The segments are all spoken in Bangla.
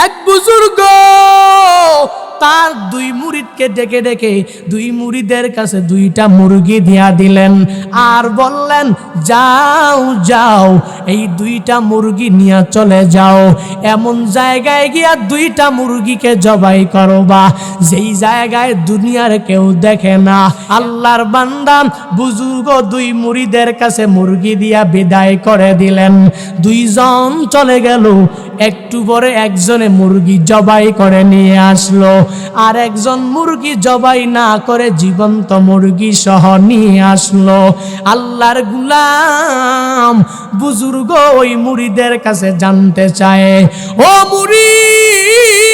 এক বুজুর্গ তার দুই মুরিদকে ডেকে ডেকে দুই মুরিদের কাছে দুইটা মুরগি দিয়া দিলেন আর বললেন, যাও যাও এই দুইটা মুরগি নিয়ে চলে যাও, এমন জায়গায় গিয়া দুইটা মুরগিকে জবাই করবা যেই জায়গায় দুনিয়ার কেউ দেখে না। আল্লাহর বান্দা বুজুর্গ দুই মুরিদের কাছে মুরগি দিয়া বিদায় করে দিলেন। দুইজন চলে গেল। একটু পরে একজনে মুরগি জবাই করে নিয়ে আসলো, আর একজন মুরগি জবাই না করে জীবন্ত মুরগি সহ নিয়ে আসলো। আল্লাহর গোলাম বুজুর্গ ওই মুরিদের কাছে জানতে চায়, ও মুরিদ,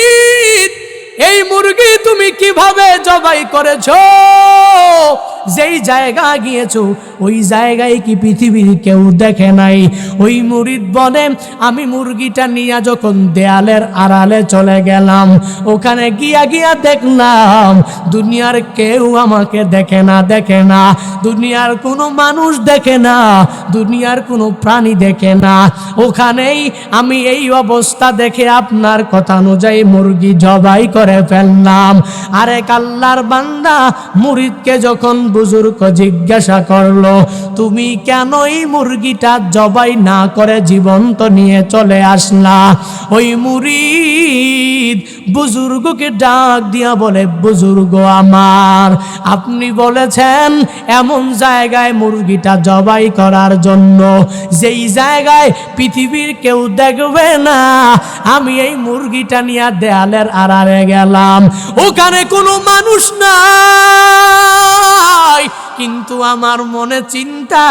এই মুরগি তুমি কিভাবে জবাই করেছো? যেই জায়গা গিয়েছো ওই জায়গায় কি পৃথিবীর কেউ দেখে নাই? ওই মুরিদ বলে, আমি মুরগিটা নিয়ে যখন দেয়ালের আড়ালে চলে গেলাম, ওখানে গিয়া দেখলাম দুনিয়ার কেউ আমাকে দেখে না, দুনিয়ার কোনো মানুষ দেখে না, দুনিয়ার কোনো প্রাণী দেখে না। ওখানেই আমি এই অবস্থা দেখে আপনার কথা অনুযায়ী মুরগি জবাই করে ফেললাম। আরেক আল্লাহর বান্দা মুরিদকে যখন বুজুর্গ জিজ্ঞাসা করলো, তুমি কেন এই মুরগিটা জবাই না করে জীবন্ত নিয়ে চলে আসলা? ওই মুরিদ বুজুর্গকে ডাক দিয়া বলে, বুজুর্গ আমার, আপনি বলেছেন এমন জায়গায় মুরগিটা জবাই করার জন্য যেই জায়গায় পৃথিবীর কেউ দেখবে না। আমি এই মুরগিটা নিয়ে দেয়ালের আড়ালে গেলাম, ওখানে কোনো মানুষ নাই, কিন্তু আমার মনে চিন্তা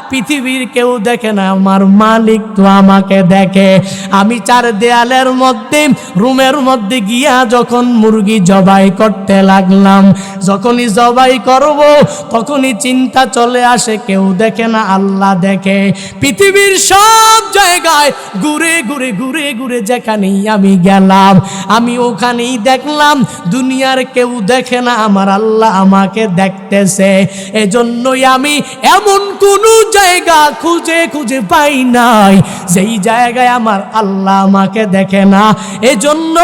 পৃথিবীর কেউ দেখে না, আমার মালিক তো আমাকে দেখে। আমি চার দেয়ালের মধ্যে রুমের মধ্যে গিয়া যখন মুরগি জবাই করতে লাগলাম, যখনই জবাই করব তখনই চিন্তা চলে আসে কেউ দেখে না, আল্লাহ দেখে। পৃথিবীর সব জায়গায় ঘুরে যেখানেই আমি গেলাম, আমি ওখানেই দেখলাম দুনিয়ার কেউ দেখে না, আমার আল্লাহ আমাকে দেখতেছে। এজন্যই আমি এমন কোনো জায়গা খুঁজে পাই নাই যেই জায়গায় আমার আল্লাহ আমাকে দেখে না। এজন্য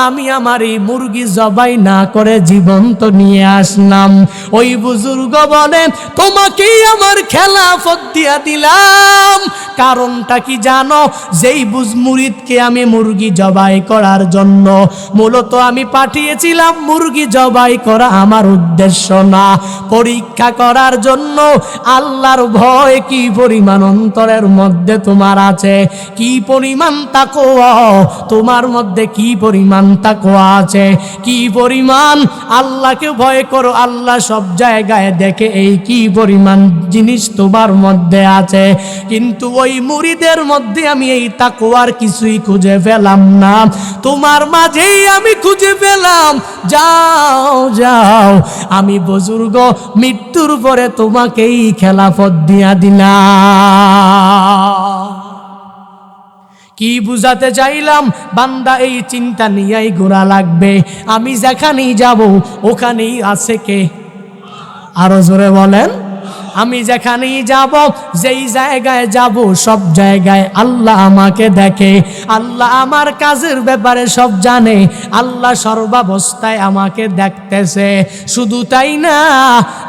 আমি আমার এই মুরগি জবাই না করে জীবন্ত নিয়ে আসলাম। ওই বুজুর্গ বলে, তোমাকেই আমার খেলাফত দিয়া দিলাম। কারণটা কি জানো? যেই মুরিদকে আমি মুরগি জবাই করার জন্য মূলত আমি পাঠিয়েছিলাম, মুরগি জবাই করা আমার উদ্দেশ্য না, পরীক্ষা করার জন্য আল্লাহর ভয় কি পরিমাণ অন্তরের মধ্যে তোমার আছে, কি পরিমাণ তাকওয়া তোমার মধ্যে, কি পরিমাণ তাকওয়া আছে, কি পরিমাণ আল্লাহকে ভয় করো। আল্লাহ সব জায়গায় দেখে, এই কি পরিমাণ জিনিস তোমার মধ্যে আছে। কিন্তু ওই মুরিদের মধ্যে আমি এই তাকওয়ার কিছুই খুঁজে পেলাম না, তোমার মাঝেই আমি খুঁজে পেলাম। যাও যাও, আমি বুজুর্গ মৃত্যুর পরে তোমাকেই খেলাফত দিয়া দিলাম। কি বুঝাতে চাইলাম? বান্দা এই চিন্তা নিয়েই ঘোরা লাগবে। আমি যেখানেই যাব ওখানেই আছে কে? আরো জোরে বলেন। আমি যেখানেই যাব, যেই জায়গায় যাব, সব জায়গায় আল্লাহ আমাকে দেখে, আল্লাহ আমার কাজের ব্যাপারে সব জানে, আল্লাহ সর্বাবস্থায় আমাকে দেখতেছে। শুধু তাই না,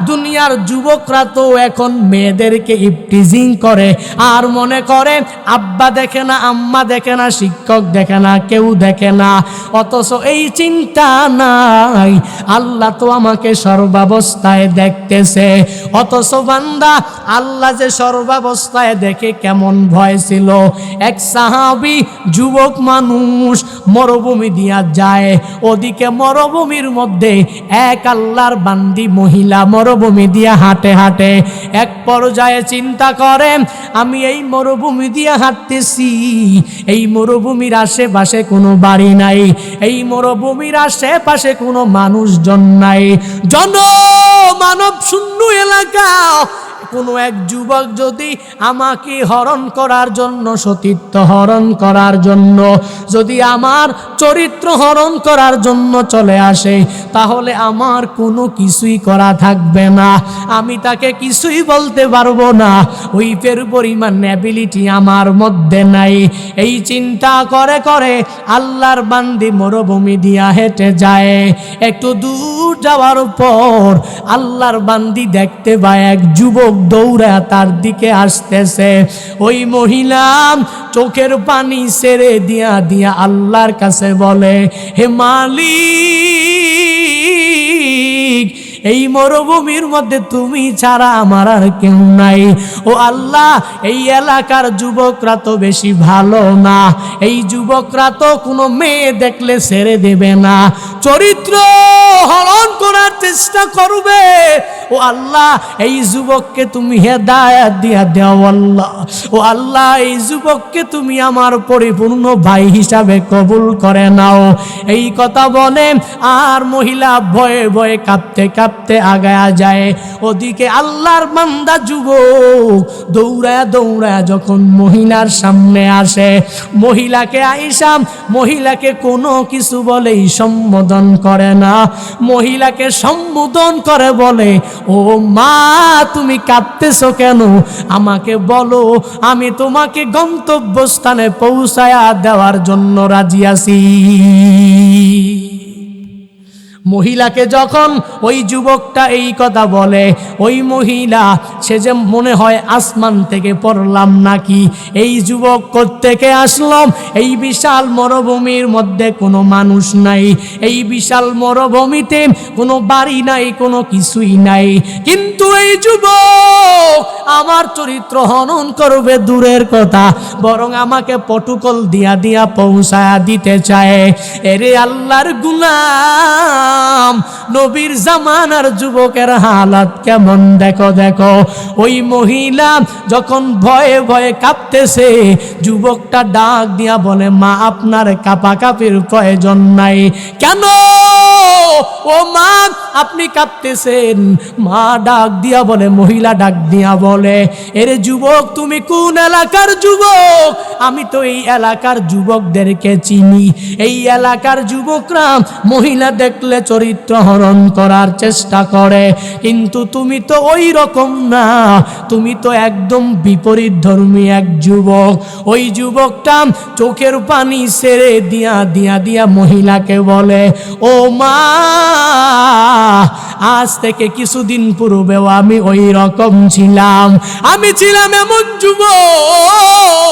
দুনিয়ার যুবকরা তো এখন মেয়েদেরকে ইফটিজিং করে আর মনে করে আব্বা দেখে না, আম্মা দেখে না, শিক্ষক দেখে না, কেউ দেখে না। অথচ এই চিন্তা নাই, আল্লাহ তো আমাকে সর্বাবস্থায় দেখতেছে। অথচ বান্দা, আল্লাহ যে সর্বাবস্থায় দেখে কেমন ভয় ছিল। এক সাহাবী যুবক মানুষ মরুভূমি দিয়া যায়, ওদিকে মরুভূমির মধ্যে এক আল্লাহর বান্দি মহিলা মরুভূমি দিয়া হাঁটে হাঁটে এক পর্যায়ে চিন্তা করে, আমি এই মরুভূমি দিয়া হাঁটতেছি, এই মরুভূমির আশেপাশে কোনো বাড়ি নাই, এই মরুভূমির আশেপাশে কোনো মানুষজন নাই, মানব শূন্য এলাকা, কোনো এক যুবক যদি আমাকে হরণ করার জন্য, সতীত্ব হরণ করার জন্য, যদি আমার চরিত্র হরণ করার জন্য চলে আসে, তাহলে আমার কোনো কিছুই করা থাকবে না, আমি তাকে কিছুই বলতে পারবো না, ওই পরিমাণ অ্যাবিলিটি আমার মধ্যে নাই। এই চিন্তা করে করে আল্লাহর বান্দি মরুভূমি দিয়া হেঁটে যায়। একটু দূর যাওয়ার পর আল্লাহর বান্দি দেখতে পায় এক যুবক দৌড়া তার দিকে আসতেছে। ওই মহিলা চোখের পানি ছেড়ে দিয়া দিয়া আল্লাহর কাছে বলে, হে মালিক, এই মরুভূমির মধ্যে তুমি ছাড়া আমার আর কেউ নাই। ও আল্লাহ, এই এলাকার যুবকরা তো বেশি ভালো না, এই যুবকরা তো কোনো মেয়ে দেখলে ছেড়ে দেবে না, চরিত্র হরণ করার চেষ্টা করবে। ও আল্লাহ, এই যুবককে তুমি হেদায়েত দিয়া দাও আল্লাহ। ও আল্লাহ, এই যুবককে তুমি আমার পরিপূর্ণ ভাই হিসাবে কবুল করে নাও। এই কথা বলে আর মহিলা ভয়ে ভয়ে কাঁপতে কাঁপতে আগায়া যায়। ওদিকে আল্লাহর বান্দা যুবক দৌড়ায়া দৌড়ায়া যখন মহিলার সামনে আসে, মহিলাকে আইসা মহিলাকে কোনো কিছু বলেই সম্বোধন করে না, মহিলাকে সম্বোধন করে বলে, ও মা, তুমি কাঁদতেছো কেন? আমাকে বলো, আমি তোমাকে গন্তব্যস্থানে পৌঁছায়া দেওয়ার জন্য রাজি আছি। মহিলাকে যখন ওই যুবকটা এই কথা বলে, ওই মহিলা সে যে মনে হয় আসমান থেকে পড়লাম নাকি, এই যুবক কোত্থেকে আসলাম? এই বিশাল মরুভূমির মধ্যে কোনো মানুষ নাই, এই বিশাল মরুভূমিতে কোনো বাড়ি নাই, কোনো কিছুই নাই, কিন্তু এই যুবক আমার চরিত্র হনন করবে দূরের কথা, বরং আমাকে পটুকল দিয়া দিয়া পৌঁছায়া দিতে চায়। এরে আল্লাহর গুলাম, নবীর জামানার যুবকের হালাত কেমন দেখো দেখো। ওই মহিলা যখন ভয়ে ভয়ে কাঁপতেছে, যুবকটা ডাক দিয়া বলে, মা, আপনার কাঁপাকাঁপির প্রয়োজন নাই। কেন? ও মা, আপনি কাঁপতেছেন? মা ডাক দিয়া বলে, মহিলা ডাক দিয়া বলে, এরে যুবক, তুমি কোন এলাকার যুবক? আমি তো এই এলাকার যুবকদেরকে চিনি। এই এলাকার যুবকরা মহিলা দেখলে চরিত্র হরণ করার চেষ্টা করে, কিন্তু তুমি তো ওই রকম না, তুমি তো একদম বিপরীত ধর্মী এক যুবক। ওই যুবকটা চোখের পানি ছেড়ে দিয়া দিয়া দিয়া মহিলাকে বলে, ও মা, আজ থেকে কিছুদিন পূর্বেও আমি ওই রকম ছিলাম, আমি ছিলাম এমন যুবক,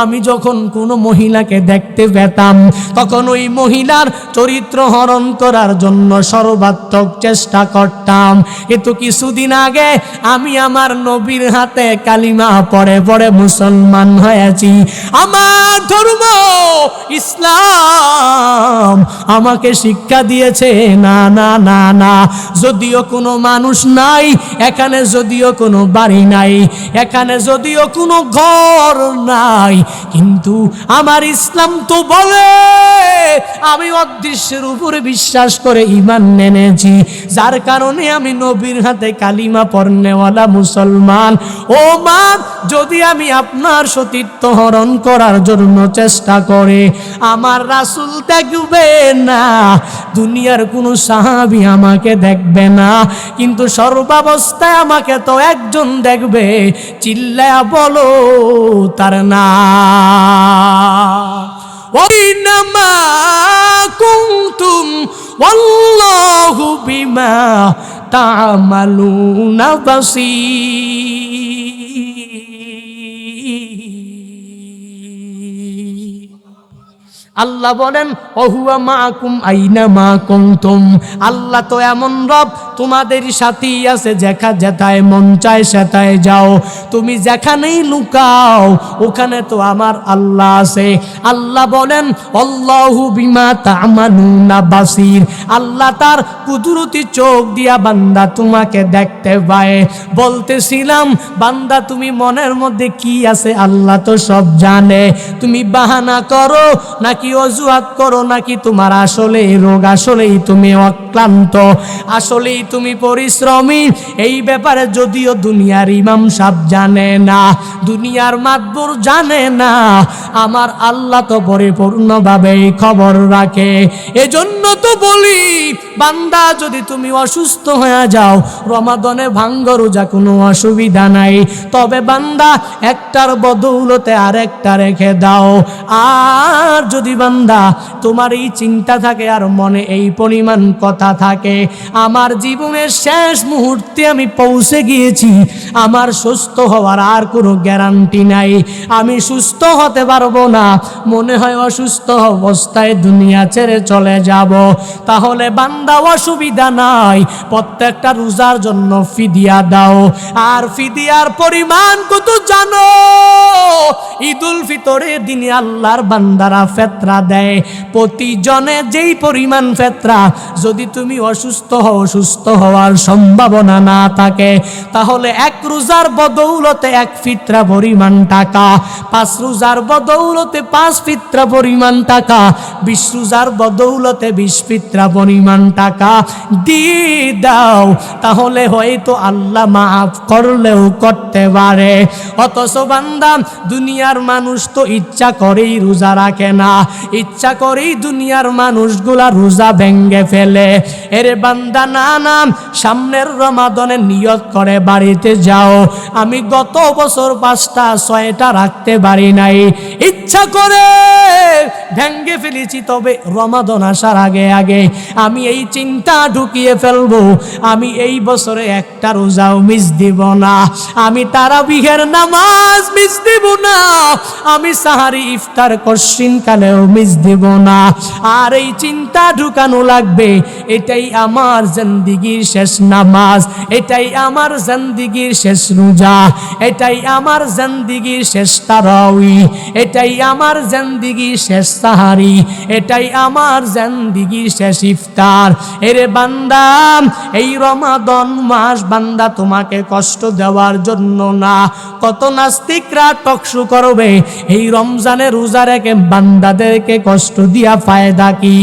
আমি যখন কোনো মহিলাকে দেখতে পেতাম তখন ওই মহিলার চরিত্র হরণ করার জন্য সর্বাত্মক চেষ্টা করতাম। কিন্তু কিছুদিন আগে আমি আমার নবীর হাতে কালিমা পড়ে পড়ে মুসলমান হয়েছি। আমার ধর্ম ইসলাম আমাকে শিক্ষা দিয়েছে, না না না না, যদিও কোনো মানুষ নাই এখানে, যদিও কোনো বাড়ি নাই এখানে, যদিও কোনো ঘর নাই, কিন্তু আমার ইসলাম তো বলে আমি অদৃশ্যের উপরে বিশ্বাস করে ঈমান এনেছি, যার কারণে আমি নবীর হাতে কালিমা পড়নেওয়ালা মুসলমান। ও মা, যদি আমি আপনার সতীত্ব হরণ করার জন্য চেষ্টা করে আমার রাসূল দেখবে না, দুনিয়ার কোনো সাহাবী আমাকে দেখবে না, কিন্তু সর্বাবস্থায় আমাকে তো একজন দেখবে, চিল্লায়া বলো তার নাম। ওয়াইনামা কুনতুম ওয়াল্লাহু বিমা তা'মালুনা বাসীর। আল্লাহ বলেন, ওহুয়া মাকুম আইনা মা কুনতুম, আল্লাহ তো এমন রব তোমাদের সাথেই আছে, যেথায় মন চায় সেথায় যাও, তুমি যেখানেই লুকাও ওখানে তো আমার আল্লাহ আছে। আল্লাহ বলেন, আল্লাহু বিমা তা'মালুনা বাসীর, আল্লাহ তার কুদরতি চোখ দিয়া বান্দা তোমাকে দেখতে পায়। বলতেছিলাম, বান্দা তুমি মনের মধ্যে কি আছে আল্লাহ তো সব জানে, তুমি বাহানা করো নাকি অজুহাত করো, নাকি তোমার আসলে রোগ, আসলেই তুমি অক্লান্ত, আসলেই তুমি পরিশ্রমী। এই ব্যাপারে যদিও দুনিয়ার ইমাম সাহেব জানে না, দুনিয়ার মাতবর জানে না, আমার আল্লাহ তো পরিপূর্ণভাবে এই খবর রাখে। এজন্য তো বলি, বান্দা যদি তুমি অসুস্থ হয়ে যাও, রমাদানে ভাঙ্গ রোজা কোনো অসুবিধা নাই, তবে বান্দা একটার বদৌলতে আরেকটা রেখে দাও। আর যদি বান্দা তোমার এই চিন্তা থাকে আর মনে এই পরিমাণ কথা থাকে, আমার জীবনের শেষ মুহূর্তে আমি পৌঁছে গিয়েছি, আমার সুস্থ হওয়ার আর কোনো গ্যারান্টি নাই, আমি সুস্থ হতে পারবো না, মনে হয় অসুস্থ অবস্থায় দুনিয়া ছেড়ে চলে যাব, তাহলে বান্দা অসুবিধা নাই, প্রত্যেকটা রোজার জন্য ফিদিয়া দাও। আর ফিদিয়ার পরিমাণ কত জানো? ঈদুল ফিতরের দিনে আল্লাহর বান্দারা ফিতরা দেয়, প্রতিজনে যেই পরিমাণ ফিতরা, যদি তুমি অসুস্থ হও, সুস্থ হওয়ার সম্ভাবনা না থাকে, তাহলে এক রোজার বদৌলতে এক ফিতরা পরিমাণ টাকা, 5 রোজার বদৌলতে 5 ফিতরা পরিমাণ টাকা, 20 রোজার বদৌলতে 20 ফিতরা পরিমাণ টাকা দিয়ে দাও, তাহলে হয়তো আল্লাহ মাফ করলেও করতে পারে। অথচ বান্দা, দুনিয়ার মানুষ তো ইচ্ছা করেই রোজা রাখে না, ইচ্ছা করেই দুনিয়ার মানুষগুলা রোজা ভেঙ্গে ফেলে। এরে বান্দা, না না, সামনের রমাদানে নিয়ত করে বাড়িতে যাও, আমি গত বছর 5টা 6টা রাখতে পারি নাই, ইচ্ছা করে ভেঙ্গে ফেলেছি, তবে রমাদান আসার আগে আগে আমি এই চিন্তা ঢুকিয়ে ফেলবো, আমি এই বছরে একটা রোজাও মিস দিব না, আমি তারাবিহের নামাজ মিস দিব না, আমি সাহারি ইফতার কশিন কালেও মিস দিব না। আর এই চিন্তা ঢুকানো লাগবে, এটাই আমার জিন্দেগির শেষ নামাজ, এটাই আমার জিন্দেগির শেষ রোজা, এটাই আমার জিন্দেগির শেষ তারাবি, এটাই আমার জিন্দেগির শেষ সাহারি, এটাই আমার জিন্দেগির শেষ ইফতার। এরে বান্দা, এই রমাদান মাস বান্দা তোমাকে কষ্ট দেওয়ার জন্য না। কত নাস্তিকরা টকশো করবে, এই রমজানে রোজা রেখে বান্দাদেরকে কষ্ট দিয়া ফায়দা কি?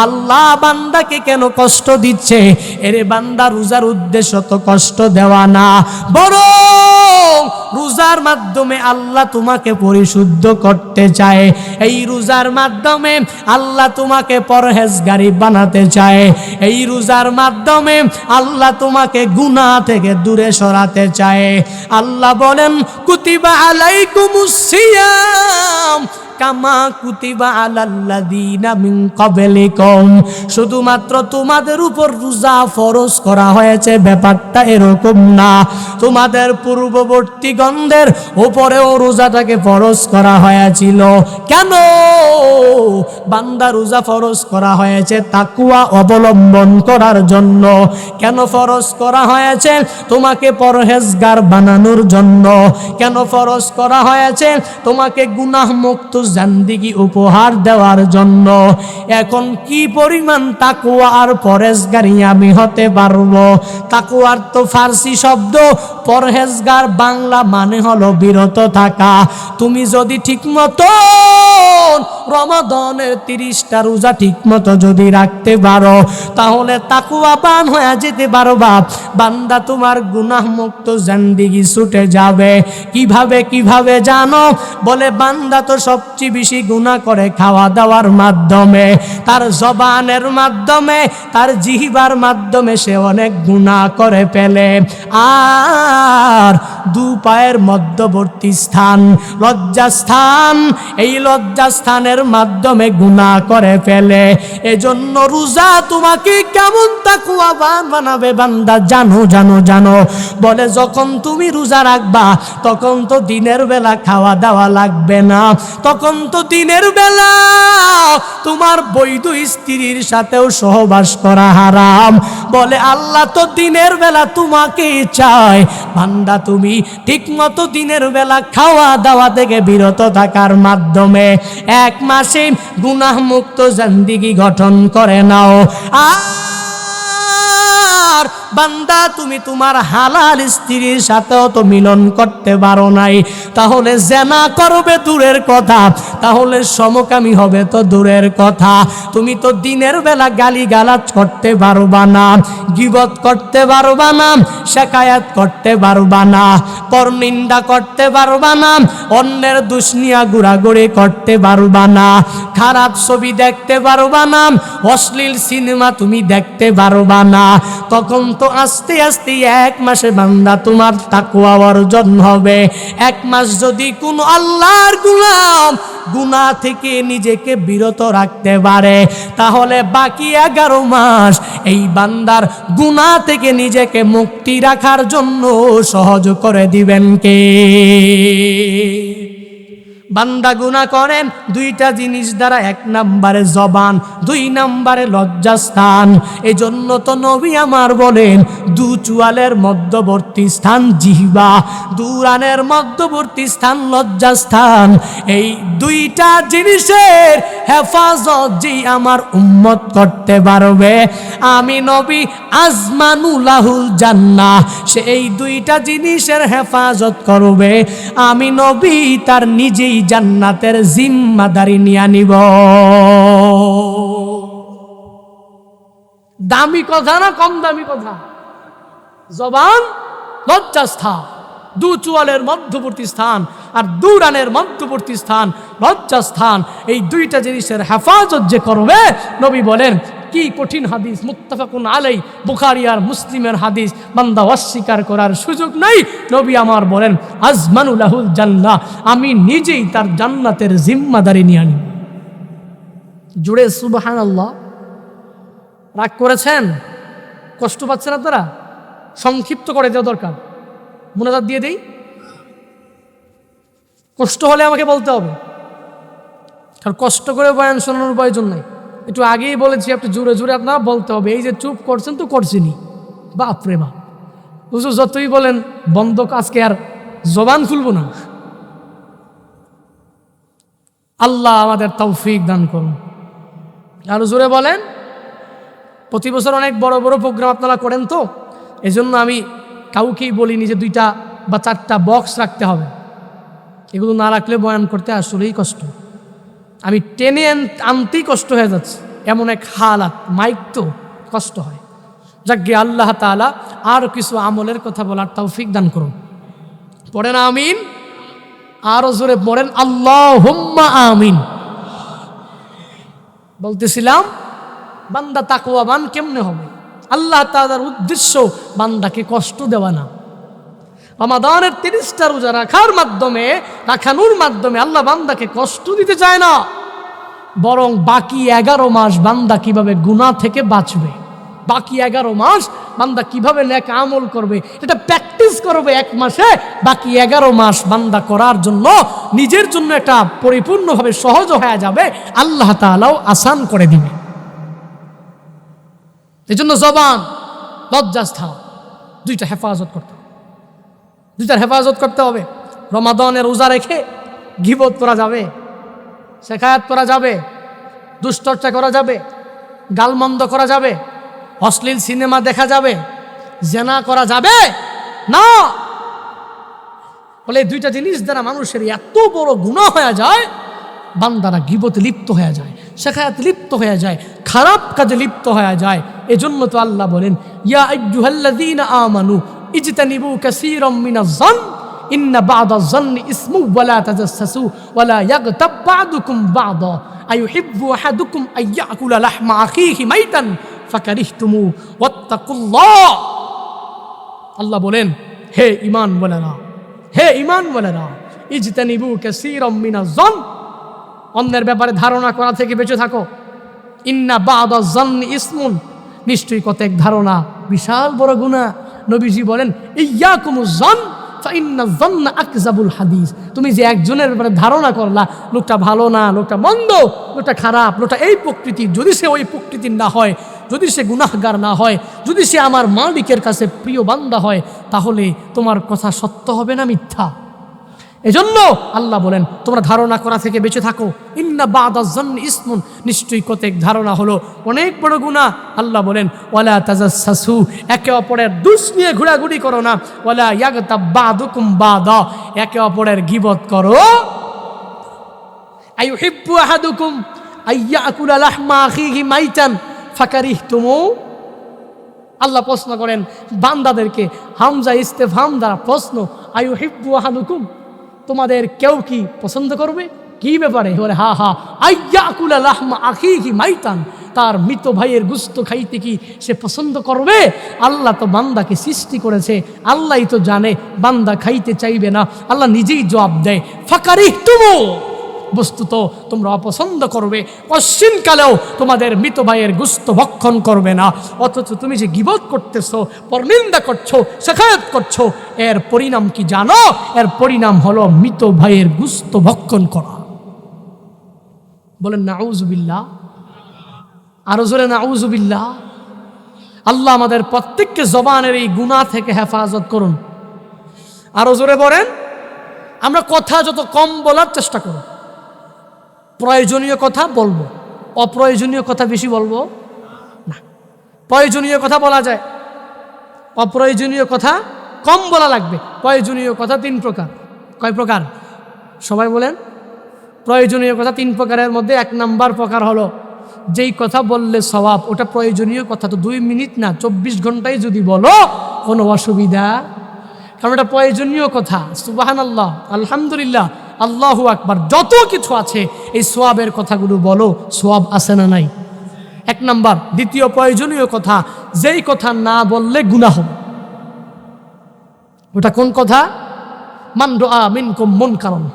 আল্লাহ বান্দাকে কেন কষ্ট দিচ্ছে? এরে বান্দা, রোজার উদ্দেশ্য তো কষ্ট দেওয়া না, বরং রোজার মাধ্যমে আল্লাহ তোমাকে পরিশুদ্ধ করতে চায়, এই রোজার মাধ্যমে আল্লাহ তোমাকে পরহেজগারি বানাতে চায়, এই রোজার মাধ্যমে আল্লাহ তোমাকে গুনাহ থেকে দূরে সরাতে চায়। আল্লাহ বলেন, কুতিবা আলাইকুমুস সিয়াম কামা কুতিবা আলাল্লাযীনা মিন ক্বাবলিকুম, শুধুমাত্র তোমাদের উপর রোজা ফরজ করা হয়েছে ব্যাপারটা এরকম না, তোমাদের পূর্ববর্তী গণদের উপরেও রোজাটাকে ফরজ করা হয়েছিল। কেন? বান্দা, রোজা ফরজ করা হয়েছে তাকওয়া অবলম্বন করার জন্য। কেন ফরজ করা হয়েছে? তোমাকে পরহেজগার বানানোর জন্য। কেন ফরজ করা হয়েছে? তোমাকে গুনাহ মুক্ত জিন্দেগি উপহার দেওয়ার জন্য। এখন কি পরিমাণ তাকওয়া আর পরহেজগারি আমি হতে পারবো? তাকওয়ার তো ফার্সি শব্দ, পরহেজগার বাংলা মানে হলো বিরত থাকা। তুমি যদি ঠিকমতো রমাদানের 30টা রোজা ঠিকমতো যদি রাখতে পারো, তাহলে তাকওয়াবান হয়ে যেতে পারবা। বান্দা, তোমার গুনাহ মুক্ত জিন্দেগি ছুটে যাবে। কিভাবে কিভাবে জানো? বলে, বান্দা তো সবচেয়ে বেশি গুনাহ করে খাওয়া দাওয়ার মাধ্যমে, তার জবানের মাধ্যমে, তার জিহ্বার মাধ্যমে সে অনেক গুনাহ করে ফেলে। আর 2 পায়ের মধ্যবর্তী স্থান লজ্জাস্থান, এই লজ্জাস্থানের মাধ্যমে গুনাহ করে ফেলে। এজন্য রোজা তোমাকে কেমন তাকওয়াবান বানাবে বান্দা, জানো জানো জানো? বলে, যখন তুমি রোজা রাখবা তখন তো দিনের বেলা খাওয়া দাওয়া লাগবে না, তখন তো দিনের বেলা তোমার বৈধ স্ত্রীর সাথেও সহবাস করা হারাম। বলে, আল্লাহ তো দিনের বেলা তোমাকে চায়। বান্দা, তুমি ঠিকমতো দিনের বেলা খাওয়া দাওয়া থেকে বিরত থাকার মাধ্যমে 1 মাসে গুনাহ মুক্ত জিন্দেগি গঠন করে নাও। আর বান্দা তুমি তোমার হালাল স্ত্রীর সাথেও তো মিলন করতে পারো নাই, তাহলে জেনা করবে দূরের কথা, তাহলে সমকামী হবে তো দূরের কথা। তুমি তো দিনের বেলা গালিগালাজ করতে পারবা না, গীবত করতে পারবা না, শিকায়াত করতে পারবা না, পরনিন্দা করতে পারবা না, অন্যের দুশনিয়া ঘোরাঘুরি করতে পারবা না, খারাপ ছবি দেখতে পারবা না, অশ্লীল সিনেমা তুমি দেখতে পারবা না। তখন তো আস্তে আস্তে 1 মাসে বান্দা তোমার তাকওয়া অর্জন হবে। 1 মাস যদি কোন আল্লাহর গোলাম গুনাহ থেকে নিজেকে বিরত রাখতে পারে, তাহলে বাকি 11 মাস এই বান্দার গুনাহ থেকে নিজেকে মুক্তি রাখার জন্য সহজ করে দিবেন কে? বান্দা গুনাহ করেন 2টা জিনিস দ্বারা, 1 নম্বরে জবান, 2 নম্বরে লজ্জাস্থান। এই জন্য তো নবী আমার বলেন 2 চুয়ালের মধ্যবর্তী স্থান জিহ্বা, 2 রানের মধ্যবর্তী স্থান লজ্জাস্থান। এই 2টা জিনিসের হেফাজত যে আমার উম্মত করতে পারবে, আমি নবী আজমানুলাহুল জান্নাহ, সে এই 2টা জিনিসের হেফাজত করবে, আমি নবী তার নিজেই জান্নাতের জিম্মাদারি নিয়ে নিব। দামি কথা না কম দামি কথা? জবান লজ্জাস্থান, 2 চুয়ালের মধ্যবর্তী স্থান আর 2 রানের মধ্যবর্তী স্থান লজ্জাস্থান। এই 2টা জিনিসের হেফাজত যে করবে, নবী বলেন, কি কঠিন হাদিস, মুত্তাফাকুন আলাই, বুখারী আর মুসলিমের হাদিস, বান্দা অস্বীকার করার সুযোগ নাই। নবী আমার বলেন আজমানুলাহুল জান্নাহ, আমি নিজেই তার জান্নাতের জিম্মাদারি নিয়ে নিব। জুড়ে সুবহানাল্লাহ। রাগ করেছেন? কষ্ট পাচ্ছেন আপনারা? সংক্ষিপ্ত করে দেওয়া দরকার, মুনাজাত দিয়ে দেই। কষ্ট হলে আমাকে বলতে হবে, কারণ কষ্ট করে বয়ান শোনানোর প্রয়োজন নাই। একটু আগেই বলেছি, একটু জোরে জোরে আপনারা বলতে হবে। এই যে চুপ করছেন তো করছেনই, বাপরে বাপ। হুজুর যতই বলেন বন্ধ, আজকে আর জবান খুলবো না। আল্লাহ আমাদের তৌফিক দান করুন। আরো জোরে বলেন। প্রতি বছর অনেক বড় বড় প্রোগ্রাম আপনারা করেন, তো এজন্য আমি কাউকেই বলিনি যে 2টা বা 4টা বক্স রাখতে হবে। এগুলো না রাখলে বয়ান করতে আসলেই কষ্ট। আমি টেনে আনতেই কষ্ট হয়ে যাচ্ছে, এমন এক হালাত, মাইক তো কষ্ট হয়। যাকে আল্লাহ তাআলা আরো কিছু আমলের কথা বলার তৌফিক দান করুন। পড়েন আমিন। আরো জোরে পড়েন আল্লাহুম্মা আমিন। বলতেছিলাম বান্দা তাকওয়াবান কেমনে হবে? আল্লাহ তাআলার উদ্দেশ্য বান্দাকে কষ্ট দেওয়া না। রমাদানের 30টা রোজা রাখানোর মাধ্যমে আল্লাহ বান্দাকে কষ্ট দিতে চায় না, বরং বাকি 11 মাস বান্দা কিভাবে গুনাহ থেকে বাঁচবে, বাকি 11 মাস বান্দা কিভাবে নেক আমল করবে, এটা প্র্যাকটিস করবে 1 মাসে। বাকি 11 মাস বান্দা করার জন্য নিজের জন্য একটা পরিপূর্ণভাবে সহজ হয়ে যাবে, আল্লাহ তাআলাও আসান করে দিবে। এই জন্য জবান, লজ্জাস্থান, 2টা হেফাজত করতে হবে, 2টার হেফাজত করতে হবে। রমাদানের রোজা রেখে গীবত করা যাবে, শিকায়াত করা যাবে, দুশ্চর্চা করা যাবে, গালমন্দ করা যাবে, অশ্লীল সিনেমা দেখা যাবে, জেনা করা যাবে না। বলে 2টা জিনিস দ্বারা মানুষের এত বড় গুনাহ হয়ে যায়, বান্দারা গীবতে লিপ্ত হয়ে যায়, শিকায়াত লিপ্ত হয়ে যায়, খারাপ কাজে লিপ্ত হয়ে যায়। এজন্য তো আল্লাহ বলেন ইয়া আইয়ুহাল্লাযীনা আমানু ইজতানিবু কাসীরাম মিনাজ-যন ইন্না বা'দাজ-যন্নি ইসমু ওয়া লা তাজাসসু ওয়া লা ইয়াগতাব বা'দুকুম বা'দা আইয়ুহিব্বু আহাদুকুম আইয়াকুলা লাহমা আখিহি মাইতান ফাকারিহতুমু ওয়াত্তাকুল্লাহ। আল্লাহ বলেন হে ঈমান ওয়ালারা, ইজতানিবু কাসীরাম মিনাজ-যন, অন্যের ব্যাপারে ধারণা করা থেকে বেঁচে থাকো। ইন্না বা'দাজ-যন্নি ইসমুন, নিশ্চয়ই কতক ধারণা বিশাল বড় গুনাহ। নবীজি বলেন ইয়াকুমুজ-যন ফাইন্নাজ-যন্না আকযাবুল হাদিস। তুমি যে একজনের ব্যাপারে ধারণা করলা, লোকটা ভালো না, লোকটা মন্দ, লোকটা খারাপ, লোকটা এই প্রকৃতির, যদি সে ওই প্রকৃতির না হয়, যদি সে গুনাহগার না হয়, যদি সে আমার মালিকের কাছে প্রিয় বান্দা হয়, তাহলে তোমার কথা সত্য হবে না মিথ্যা? এজন্য আল্লাহ বলেন তোমরা ধারণা করা থেকে বেঁচে থাকো। ইন্না বাদায-যন্নি ইসমুন, নিশ্চয়ই কতক ধারণা হলো অনেক বড় গুনাহ। আল্লাহ বলেন ওয়ালা তাজাসসু, একে অপরের দোষ নিয়ে ঘোরাঘুরি করো না। ওয়ালা ইয়াগতাব বাদুকুম বাদা, একে অপরের গীবত করো। আইয়ুহিব্বু আহাদুকুম আইয়াকুলা লাহমা আখিহি মাইতান ফাকারিহতুমু। আল্লাহ প্রশ্ন করেন বান্দাদেরকে, হামজা ইস্তেফহাম দ্বারা প্রশ্ন। আইয়ুহিব্বু আহাদুকুম, তোমাদের কেউ কি পছন্দ করবে? কি ব্যাপারে? বলে হা হা আইয়াকুলা লাহমা আখিহি মাইতান, তার মৃত ভাইয়ের গোশত খাইতে কি সে পছন্দ করবে? আল্লাহ তো বান্দাকে সৃষ্টি করেছে, আল্লাহই তো জানে বান্দা খাইতে চাইবে না। আল্লাহ নিজেই জবাব দেয় ফাকারিহতুমু, বস্তুত তোমরা অপছন্দ করবে, অশ্বিনকালেও তোমাদের মৃত ভাইয়ের গোশত ভক্ষণ করবে না। অথচ তুমি যে গীবত করতেছো, পরনিন্দা করছো, শেখায়ত করছো, এর পরিণাম কি জানো? এর পরিণাম হলো মৃত ভাইয়ের গোশত ভক্ষণ করা। বলেন নাউযুবিল্লাহ, আরো জোরে নাউযুবিল্লাহ। আল্লাহ আমাদের প্রত্যেককে জবানের এই গুনাহ থেকে হেফাজত করুন। আরো জোরে বলেন। আমরা কথা যত কম বলার চেষ্টা করব, প্রয়োজনীয় কথা বলবো, অপ্রয়োজনীয় কথা বেশি বলবো না। প্রয়োজনীয় কথা বলা যায়, অপ্রয়োজনীয় কথা কম বলা লাগবে। প্রয়োজনীয় কথা 3 প্রকার। কয় প্রকার? সবাই বলেন। প্রয়োজনীয় কথা 3 প্রকারের মধ্যে 1 নাম্বার প্রকার হলো যেই কথা বললে সওয়াব, ওটা প্রয়োজনীয় কথা। তো 2 মিনিট না 24 ঘন্টায় যদি বলো কোনো অসুবিধা, কারণ এটা প্রয়োজনীয় কথা। সুবহানাল্লাহ, আলহামদুলিল্লাহ, আল্লাহু আকবার, যত কিছু আছে এই সওয়াবের কথাগুলো বলো। সওয়াব আছে না নাই? 1 নাম্বার। দ্বিতীয় প্রয়োজনীয় কথা, যেই কথা না বললে গুনাহ হবে। ওটা কোন কথা? মান রাআ মিনকুম মুনকারান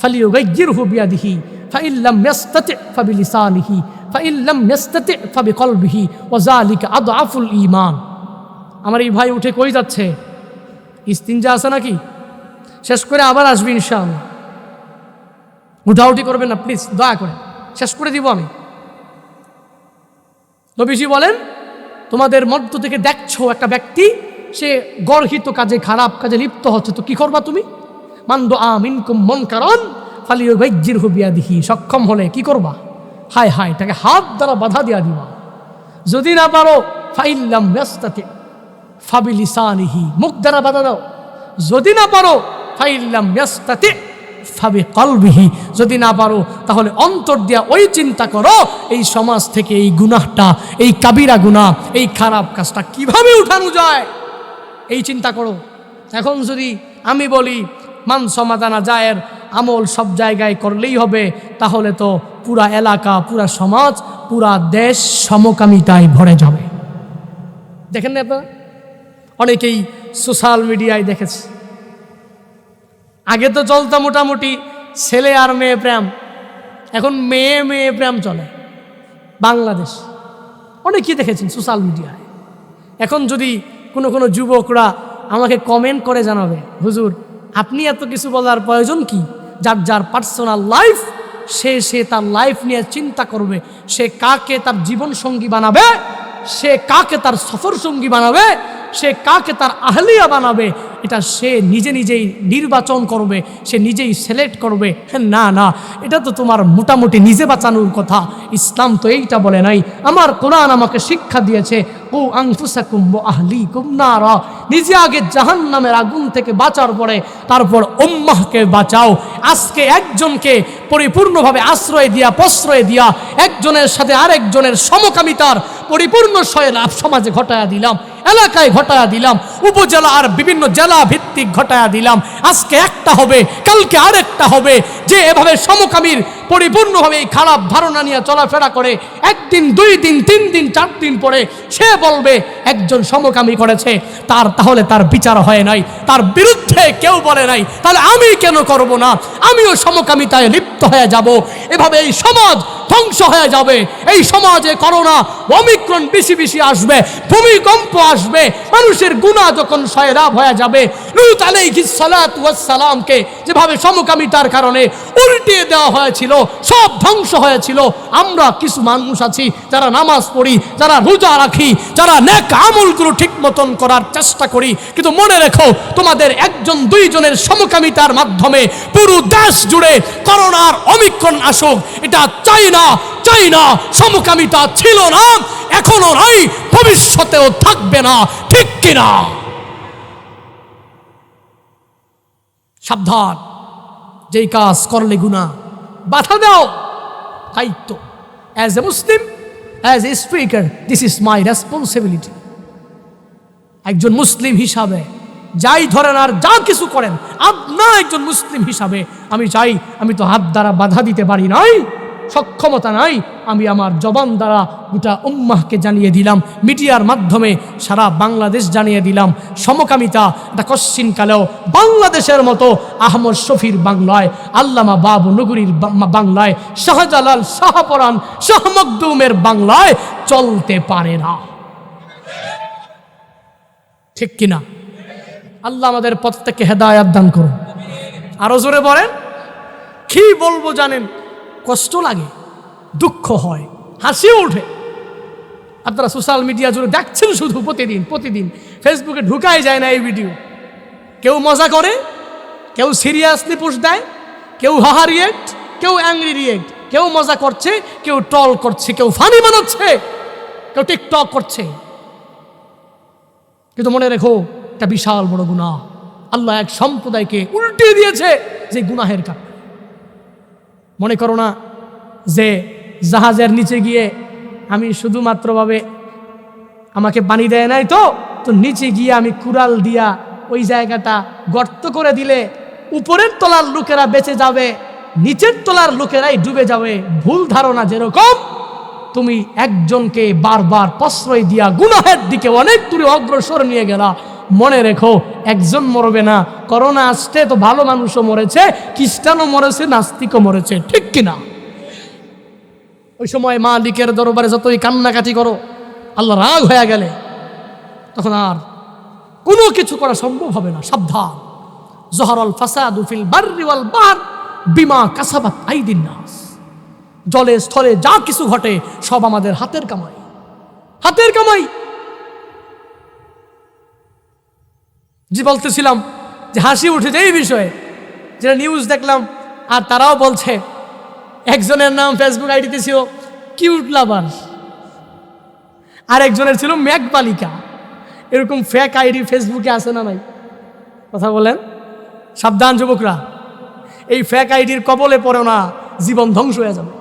ফালিয়ুগাইয়িরহু বিয়াদিহি ফাইন লাম ইয়াস্তাতি' ফাবিলিসানিহি ফাইন লাম ইয়াস্তাতি' ফাবিকলবিহি ওয়া যালিকা আদআফুল ঈমান। আমার এই ভাই উঠে কই যাচ্ছে? ইস্তিনজা আছে নাকি? শেষ করে আবার আসবে ইনশাআল্লাহ। উঠাউঠি করবেন না প্লিজ, দয়া করে। শেষ করে দিব আমি। নবীজি বলেন তোমাদের মধ্য থেকে দেখছো একটা ব্যক্তি সে গর্হিত কাজে, খারাপ কাজে লিপ্ত হচ্ছে, তো কি করবা তুমি? মান রাআ মিনকুম মুনকারান ফালিয়ুগাইয়িরহু বিয়াদিহি, সক্ষম হলে কি করবা? হায় হায়, তাকে হাত দ্বারা বাধা দিয়া দিবা। যদি না পারো ফাইন লাম ইয়াস্তাতি' ফাবিলিসানিহি, মুখ দ্বারা বাধা দাও। যদি না পারো ফাইন লাম ইয়াস্তাতি' ফাবিকলবিহি, যদি না পারো তাহলে অন্তর দিয়া ওই চিন্তা করো এই সমাজ থেকে এই গুনাহটা, এই কাবিরা গুনাহ, এই খারাপ কাজটা কিভাবে উঠানো যায়, এই চিন্তা করো। এখন যদি আমি বলি মান সমাধানা যায়ের আমল সব জায়গায় করলেই হবে, তাহলে তো পুরা এলাকা, পুরা সমাজ, পুরা দেশ সমকামিতায় ভরে যাবে। দেখেন না আপনারা? অনেকেই সোশ্যাল মিডিয়ায় দেখেছে। আগে তো চলতো মোটামুটি ছেলে আর মেয়ে প্রেম, এখন মেয়ে মেয়ে প্রেম চলে বাংলাদেশ। অনেকেই দেখেছেন সোশ্যাল মিডিয়ায়। এখন যদি কোনো যুবকরা আমাকে কমেন্ট করে জানাবে, হুজুর আপনি এত কিছু বলার প্রয়োজন কি? যার যার পার্সোনাল লাইফ, সে তার লাইফ নিয়ে চিন্তা করবে। সে কাকে তার জীবন সঙ্গী বানাবে, সে কাকে তার সফর সঙ্গী বানাবে, সে কাকে তার আহলিয়া বানাবে, এটা সে নিজেই নির্বাচন করবে, সে নিজেই সিলেক্ট করবে। না না, এটা তো তোমার মোটামুটি নিজে বাঁচানোর কথা। ইসলাম তো এইটা বলে নাই। আমার কোরআন আমাকে শিক্ষা দিয়েছে ও আনফুসাকুম ওয়া আহলিকুম নারা, নিজে আগে জাহান্নামের আগুন থেকে বাঁচার পরে তারপর উম্মাহকে বাঁচাও। আজকে একজনকে পরিপূর্ণভাবে আশ্রয় দিয়া, প্রশ্রয় দিয়া, একজনের সাথে আরেকজনের সমকামিতার পরিপূর্ণ সমাজে ঘটায়া দিলাম, এলাকায় ঘটায়া দিলাম, উপজেলা আর বিভিন্ন জেলা ভিত্তিক ঘটায়া দিলাম। আজকে একটা হবে, কালকে আরেকটা হবে। যে এভাবে সমকামীর পরিপূর্ণভাবে এই খারাপ ধারণা নিয়ে চলাফেরা করে, 1 দিন 2 দিন 3 দিন 4 দিন পরে সে বলবে একজন সমকামী করেছে, তাহলে তার বিচার হয় নাই, তার বিরুদ্ধে কেউ বলে নাই, তাহলে আমি কেন করব না? আমিও সমকামিতায় লিপ্ত হয়ে যাব। এভাবে এই সমাজ ধ্বংস হয়ে যাবে। এই সমাজে করোনা, ওমিক্রন বেশি আসবে, ভূমিকম্প আসবে, মানুষের গুনাহ যখন সয়লাব হয়ে যাবে। লূত আলাইহিস সালাতু ওয়াস সালামকে যেভাবে সমকামিতার কারণে উল্টিয়ে দেওয়া হয়েছিল, সব ধ্বংস হয়েছিল। আমরা কিছু মানুষ আছি যারা নামাজ পড়ি, যারা রোজা রাখি, যারা নেক আমলগুলো ঠিক মতন করার চেষ্টা করি। কিন্তু মনে রেখো, তোমাদের একজন দুইজনের সমকামিতার মাধ্যমে পুরো দেশ জুড়ে করোনার ওমিক্রন আসুক, এটা চাই না। সমকামিতা ছিল না, এখনো নাই, ভবিষ্যতেও থাকবে না, ঠিক কিনা? সাবধান, যেই কাজ করলে গুনাহ, বাধা দাও। দায়িত্ব as a Muslim, as a speaker, this is my responsibility. একজন মুসলিম হিসাবে যাই ধরেন আর যা কিছু করেন, আপনার একজন মুসলিম হিসাবে আমি চাই, আমি তো হাত দ্বারা বাধা দিতে পারি নাই, সক্ষমতা নাই, আমি আমার জবান দ্বারা গোটা উম্মাহকে জানিয়ে দিলাম, মিডিয়ার মাধ্যমে সারা বাংলাদেশ জানিয়ে দিলাম, সমকামিতা এটা কশ্চিনকালেও বাংলাদেশের মতো আহমদ শফির বাংলায়, আল্লামা বাবু নগরীর বাংলায়, শাহজালাল, শাহপরান, শাহ মখদুমের বাংলায় চলতে পারে না, ঠিক কিনা? আল্লাহ আমাদের প্রত্যেককে হেদায়েত দান করুন। আরো জোরে বলেন। কি বলবো জানেন, কষ্ট লাগে, দুঃখ হয়, হাসিও ওঠে। আপনারা সোশ্যাল মিডিয়া জুড়ে দেখছেন শুধু প্রতিদিন ফেসবুকে ঢুকাই যায় না এই ভিডিও। কেউ মজা করে, কেউ সিরিয়াসলি পোস্ট দেয়, কেউ হাহা রিয়েক্ট, কেউ অ্যাংরি রিয়েক্ট, কেউ মজা করছে, কেউ ট্রল করছে, কেউ ফানি বানাচ্ছে, কেউ টিকটক করছে। কিন্তু মনে রেখো, একটা বিশাল বড় গুনাহ আল্লাহ এক সম্প্রদায়কে উল্টিয়ে দিয়েছে যে গুনাহের কারণে। মনে করো না যে জাহাজের নিচে গিয়ে আমি শুধুমাত্র ভাবে আমাকে পানি দেয় নাই, তো নিচে গিয়ে আমি কুড়াল দিয়া ওই জায়গাটা গর্ত করে দিলে উপরের তলার লোকেরা বেঁচে যাবে, নিচের তলার লোকেরাই ডুবে যাবে। ভুল ধারণা যেরকম, তুমি একজনকে বারবার প্রশ্রয় দিয়া গুনাহের দিকে অনেক দূরে অগ্রসর নিয়ে গেলা। মনে রেখো, একজন মরবে না। করোনা আসতে তো ভালো মানুষও মরেছে, খ্রিস্টানও মরেছে, নাস্তিকও মরেছে, ঠিক কিনা? ওই সময় মালিকের দরবারে যতই কান্নাকাটি করো, আল্লাহ রাগ হয়ে গেলে তখন আর কোনো কিছু করা সম্ভব হবে না। সাবধান, জহরল ফাসাদু ফিল বাররি ওয়াল বাহর বিমা কাসাবাত আইদিন নাস। জলে স্থলে যা কিছু ঘটে সব আমাদের হাতের কামাই, হাতের কামাই। যে বলতেছিলাম যে হাসি উঠেছে এই বিষয়ে, যেটা নিউজ দেখলাম, আর তারাও বলছে একজনের নাম ফেসবুক আইডিতে ছিল কিউট লাভার, আর একজনের ছিল ম্যাক বালিকা। এরকম ফেক আইডি ফেসবুকে আছে না নাই? কথা বলেন। সাবধান যুবকরা, এই ফেক আইডির কবলে পড়ো না, জীবন ধ্বংস হয়ে যাবে।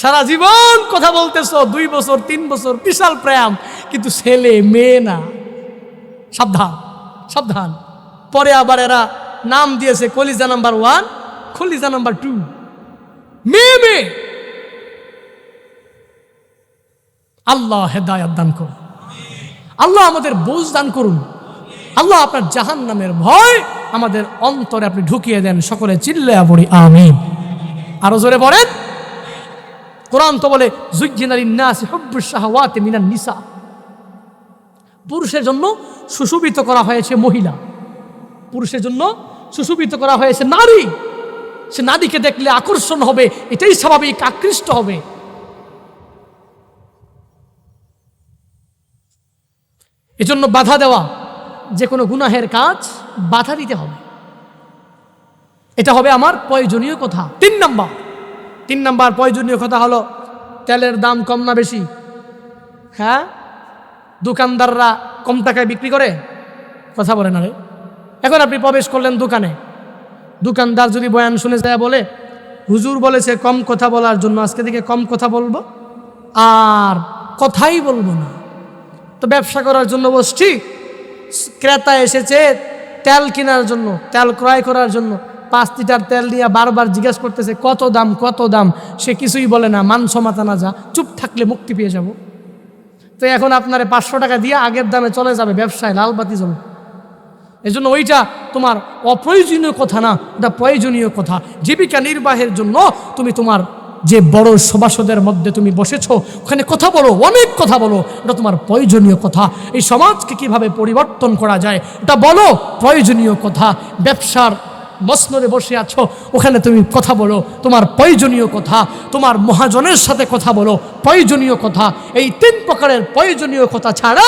সারা জীবন কথা বলতেছো, 2 বছর 3 বছর বিশাল প্রেম, কিন্তু ছেলে মেয়ে না। সাবধান, সাবধান। পরে আবার এরা নাম দিয়েছে কলিজা নাম্বার 1, কলিজা নাম্বার 2, মেয়ে মেয়ে। আল্লাহ হেদায়েত দান করুন, আল্লাহ আমাদের বোঝ দান করুন, আল্লাহ আপনার জাহান্নামের ভয় আমাদের অন্তরে আপনি ঢুকিয়ে দেন। সকলে চিল্লায়া পড়ি আমিন। আরো জোরে বলেন। কোরআন তো বলে যুজ্জিনা লিন-নাসি হুব্বুশ শাহাওয়াতি মিনান নিসা। পুরুষের জন্য সুশোভিত করা হয়েছে মহিলা, পুরুষের জন্য সুশোভিত করা হয়েছে নারী। সে নারীকে দেখলে আকর্ষণ হবে, এটাই স্বাভাবিক, আকৃষ্ট হবে। এজন্য বাধা দেওয়া, যে কোনো গুনাহের কাজ বাধা দিতে হবে, এটা হবে আমার প্রয়োজনীয় কথা। 3 নাম্বার প্রয়োজনীয় কথা হলো, তেলের দাম কম না বেশি? হ্যাঁ, দোকানদাররা কম টাকায় বিক্রি করে, কথা বলে না রে। এখন আপনি প্রবেশ করলেন দোকানে, দোকানদার যদি বয়ান শুনে যায় বলে হুজুর বলেছে কম কথা বলার জন্য, আজকে থেকে কম কথা বলবো আর কথাই বলবো না। তো ব্যবসা করার জন্য বসছি, ক্রেতা এসেছে তেল কেনার জন্য, তেল ক্রয় করার জন্য, 5 লিটার তেল নিয়ে বারবার জিজ্ঞেস করতেছে কত দাম, কত দাম। সে কিছুই বলে না, মানস মাথা না যা, চুপ থাকলে মুক্তি পেয়ে যাব। তো এখন আপনারে 500 টাকা দিয়ে আগের দামে চলে যাবে, ব্যবসায় লাল বাতি জ্বলবে। এই জন্য ওইটা তোমার অপ্রয়োজনীয় কথা না, এটা প্রয়োজনীয় কথা। জীবিকা নির্বাহের জন্য তুমি তোমার যে বড় সভাসদের মধ্যে তুমি বসেছো, ওখানে কথা বলো, অনেক কথা বলো, এটা তোমার প্রয়োজনীয় কথা। এই সমাজকে কিভাবে পরিবর্তন করা যায় এটা বলো, প্রয়োজনীয় কথা। ব্যবসার মসনদে বসে আছো, ওখানে তুমি কথা বলো, তোমার প্রয়োজনীয় কথা, তোমার মহাজনের সাথে কথা বলো, প্রয়োজনীয় কথা। এই 3 প্রকারের প্রয়োজনীয় কথা ছাড়া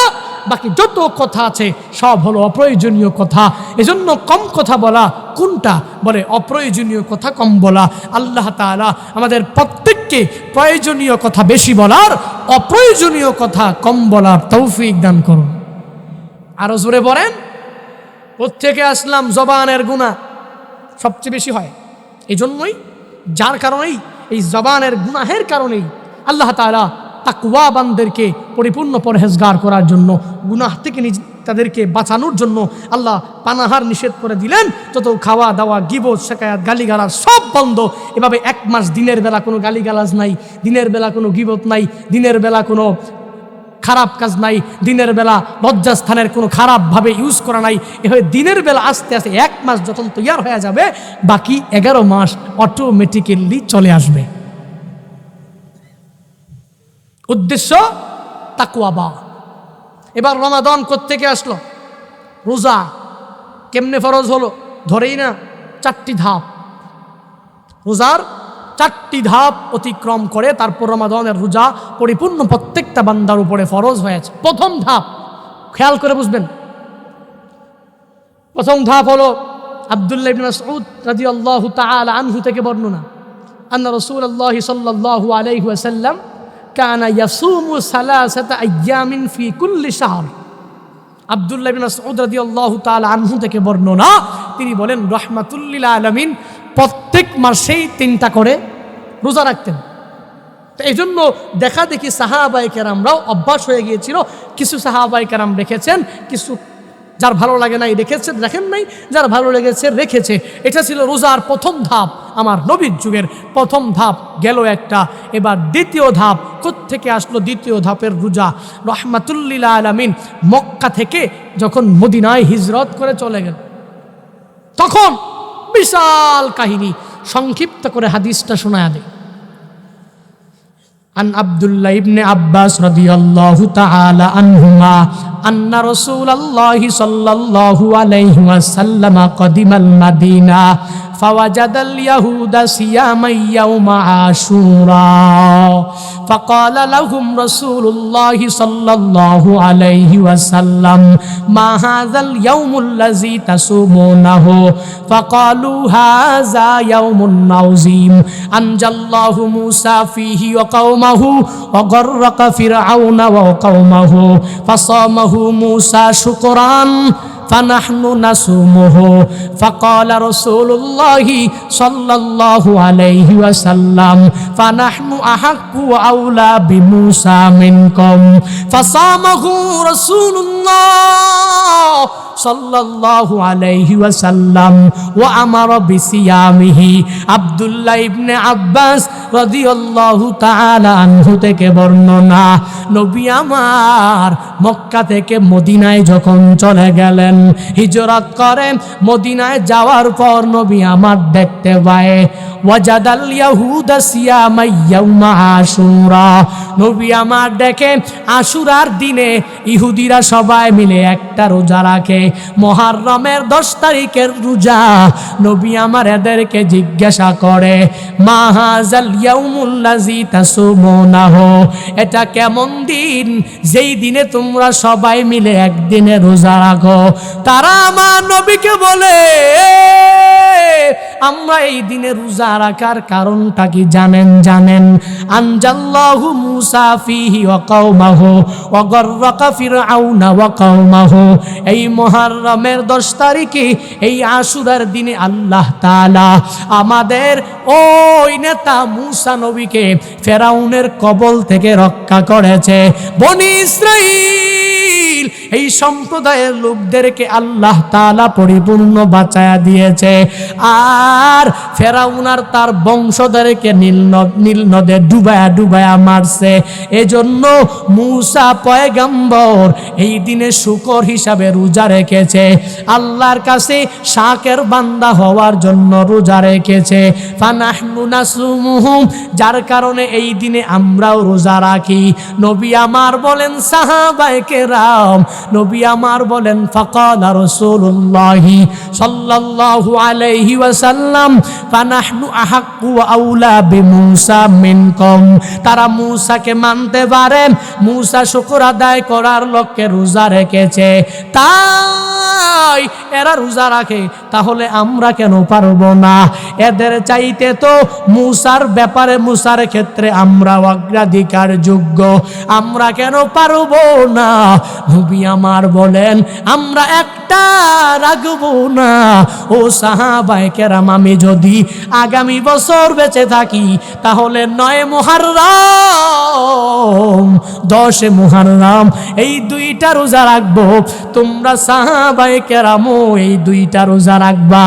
বাকি যত কথা আছে সব হলো অপ্রয়োজনীয় কথা। এজন্য কম কথা বলা কোনটা? বলে অপ্রয়োজনীয় কথা কম বলা। আল্লাহ তাআলা আমাদের প্রত্যেককে প্রয়োজনীয় কথা বেশি বলার, অপ্রয়োজনীয় কথা কম বলার তৌফিক দান করুন। আরো জোরে বলেন। কোত্থেকে আসলাম? জবানের গুনাহ সবচেয়ে বেশি হয়। এই জন্যই, যার কারণেই, এই জবানের গুনাহের কারণেই আল্লাহ তাআলা তাকওয়াবানদেরকে পরিপূর্ণ পরহেজগার করার জন্য, গুনাহ থেকে তাদেরকে বাঁচানোর জন্য আল্লাহ পানাহার নিষেধ করে দিলেন। যত খাওয়া দাওয়া, গীবত, শিকায়াত, গালিগালাজ সব বন্ধ। এভাবে 1 মাস দিনের বেলা কোনো গালিগালাজ নাই, দিনের বেলা কোনো গীবত নাই, দিনের বেলা কোনো খারাপ কাজ নাই, দিনের বেলা লজ্জাস্থানের কোনো খারাপভাবে ইউজ করা নাই। এভাবে দিনের বেলা আস্তে আস্তে 1 মাস যখন তৈয়ার হয়ে যাবে, বাকি 11 মাস অটোমেটিক্যালি চলে আসবে। উদ্দেশ্য তাকওয়া। এবার রমাদান কোত্থেকে আসলো? রোজা কেমনে ফরজ হলো? ধরেই না 4টি ধাপ। রোজার 4টি ধাপ অতিক্রম করে তারপর রমাদানের রোজা পরিপূর্ণ প্রত্যেকটা বান্দার উপরে ফরজ হয়েছে। প্রথম ধাপ খেয়াল করে বুঝবেন। প্রথম ধাপ হলো আব্দুল্লাহ ইবনে মাসউদ রাদিয়াল্লাহু তাআলা আনহু থেকে বর্ণনা, আন্না রাসূলুল্লাহ সাল্লাল্লাহু আলাইহি ওয়াসাল্লাম কানা ইয়াসুমু 3 আইয়ামিন ফি কুল্লি শাহর। আব্দুল্লাহ ইবনে মাসউদ রাদিয়াল্লাহু তাআলা আনহু থেকে বর্ণনা, তিনি বলেন রাহমাতুল লিল আলামিন প্রত্যেক মাসেই 3টা করে রোজা রাখতেন। তো এই জন্য দেখা দেখি সাহাবায়ে কেরামরাও অভ্যাস হয়ে গিয়েছিল। কিছু সাহাবায়ে কেরাম রেখেছেন, কিছু যার ভালো লাগে নাই রেখেছেন, রাখেন নাই, যার ভালো লেগেছে রেখেছে। এটা ছিল রোজার প্রথম ধাপ। আমার নবীর যুগের প্রথম ধাপ গেল একটা। এবার দ্বিতীয় ধাপ কোত্থেকে আসলো? দ্বিতীয় ধাপের রোজা রাহমাতুল লিল আলামিন মক্কা থেকে যখন মদিনায় হিজরত করে চলে গেল, তখন বিশাল কাহিনী। সংক্ষিপ্ত করে হাদিসটা শোনায়া দেয়। عن عبد الله بن عباس رضي الله تعالى عنهما أن رسول الله صلى الله عليه وسلم قدم المدينة فوجد اليهود صياما يوم عاشوراء فقال لهم رسول الله صلى الله عليه وسلم ما هذا اليوم الذي تصومونه فقالوا هذا يوم عظيم أنجى الله موسى فيه وقومه وغرق فرعون وقومه فصامه موسى شكرا فنحن نصومه فقال رسول الله صلى الله عليه وسلم فنحن أحق وأولى بموسى منكم فصامه رسول الله صلى الله عليه وسلم وأمر بصيامه عبد الله بن عباس رضي الله تعالى عنه থেকে বর্ণনা, নবী আমার মক্কা থেকে মদিনায় যখন চলে গেলেন, হিজরত করে মদিনায় যাওয়ার পর নবী আমার দেখতে পায় ওয়াজাদাল ইয়াহুদা সিয়ামা ইয়াউমা আশুরা। নবী আমার দেখে আশুরার দিনে ইহুদিরা সবাই মিলে একটা রোজা রাখে, মুহররমের 10 তারিখের রোজা। নবী আমার এদেরকে জিজ্ঞাসা করে মা হাযাল ইয়াউমুল্লাযী তাসুমুনাহু, এটা কেমন দিন যেই দিনে তোমরা সবাই মিলে একদিনে রোজা রাখো? তারা আমার নবীকে বলে আমরা এই দিনে রোজা রাখার কারণটা কি জানেন? আনজাল্লাহু মুসা ফিহি ওয়া কওমাহু ওয়া গররাকা ফিরআউনা ওয়া কওমাহু। এই মুহররমের 10 তারিখে এই আশুরার দিনে আল্লাহ তাআলা আমাদের ওই নেতা মুসা নবীকে ফেরাউনের কবল থেকে রক্ষা করেছে। বনি ইসরাইল এই সম্প্রদায়ের লোকদেরকে আল্লাহ তাআলা পরিপূর্ণ বাঁচায়া দিয়েছে। আর ফেরাউন আর তার বংশধরকে নীল নদে ডুবায়া ডুবায়া মারছে। এজন্য মূসা পয়গম্বর এই দিনে শুকর হিসাবে রোজা রেখেছে, আল্লাহর কাছে শাকের বান্দা হওয়ার জন্য রোজা রেখেছে। ফানাহনু নাসুমুহুম, যার কারণে এই দিনে আমরাও রোজা রাখি। নবী আমার বলেন সাহাবায়ে কেরাম, নবী আমার বলেন ফাকালা রাসূলুল্লাহি সাল্লাল্লাহু আলাইহি ওয়াসাল্লাম ফানাহনু আহাক্কু ওয়া আউলা বিমূসা মিনকুম, তারা মূসাকে মানতে পারে, মূসা শুকর আদায় করার লক্ষ্যে রোজা রেখেছে, তাই এরা রোজা রাখে, তাহলে আমরা কেন পারবো না? এদের চাইতে তো মূসার ব্যাপারে, মূসার ক্ষেত্রে আমরা অগ্রাধিকার যোগ্য, আমরা কেন পারবো না? নবী আমার বলেন আমরা একটা রাখবো না। ও সাহাবায়ে কেরাম, আমি যদি আগামী বছর বেঁচে থাকি তাহলে 9 মুহররম 10 মুহররম এই 2টা রোজা রাখবো। তোমরা সাহাবায়ে কেরামও এই 2টা রোজা রাখবা।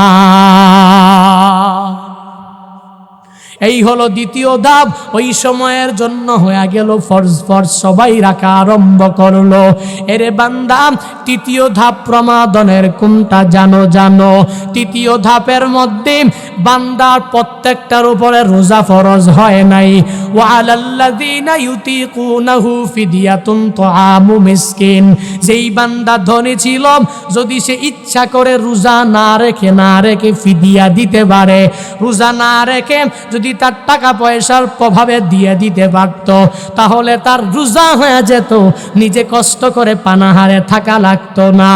এই হলো দ্বিতীয় ধাপ। ওই সময়ের জন্য হয়ে গেল ফরজ, ফরজ সবাই রাখা আরম্ভ করলো। এরে বান্দা, তৃতীয় ধাপ প্রমাদনের কোনটা জানো? জানো তৃতীয় ধাপের মধ্যে বান্দার প্রত্যেকটার উপরে রোজা ফরজ হয় নাই। ওয়া আলাল্লাযিনা ইউতিকুনাহু ফিদিয়াতুন তুআমু মিসকিন, যেই বান্দা ধনী ছিল, যদি সে ইচ্ছা করে রোজা না রেখে ফিদিয়া দিতে পারে, রোজা না রেখে যদি তার টাকা পয়সার প্রভাবে দিয়ে দিতে পারত, তাহলে তার রোজা হয়ে যেত, নিজে কষ্ট করে পানাহারে থাকা লাগতো না।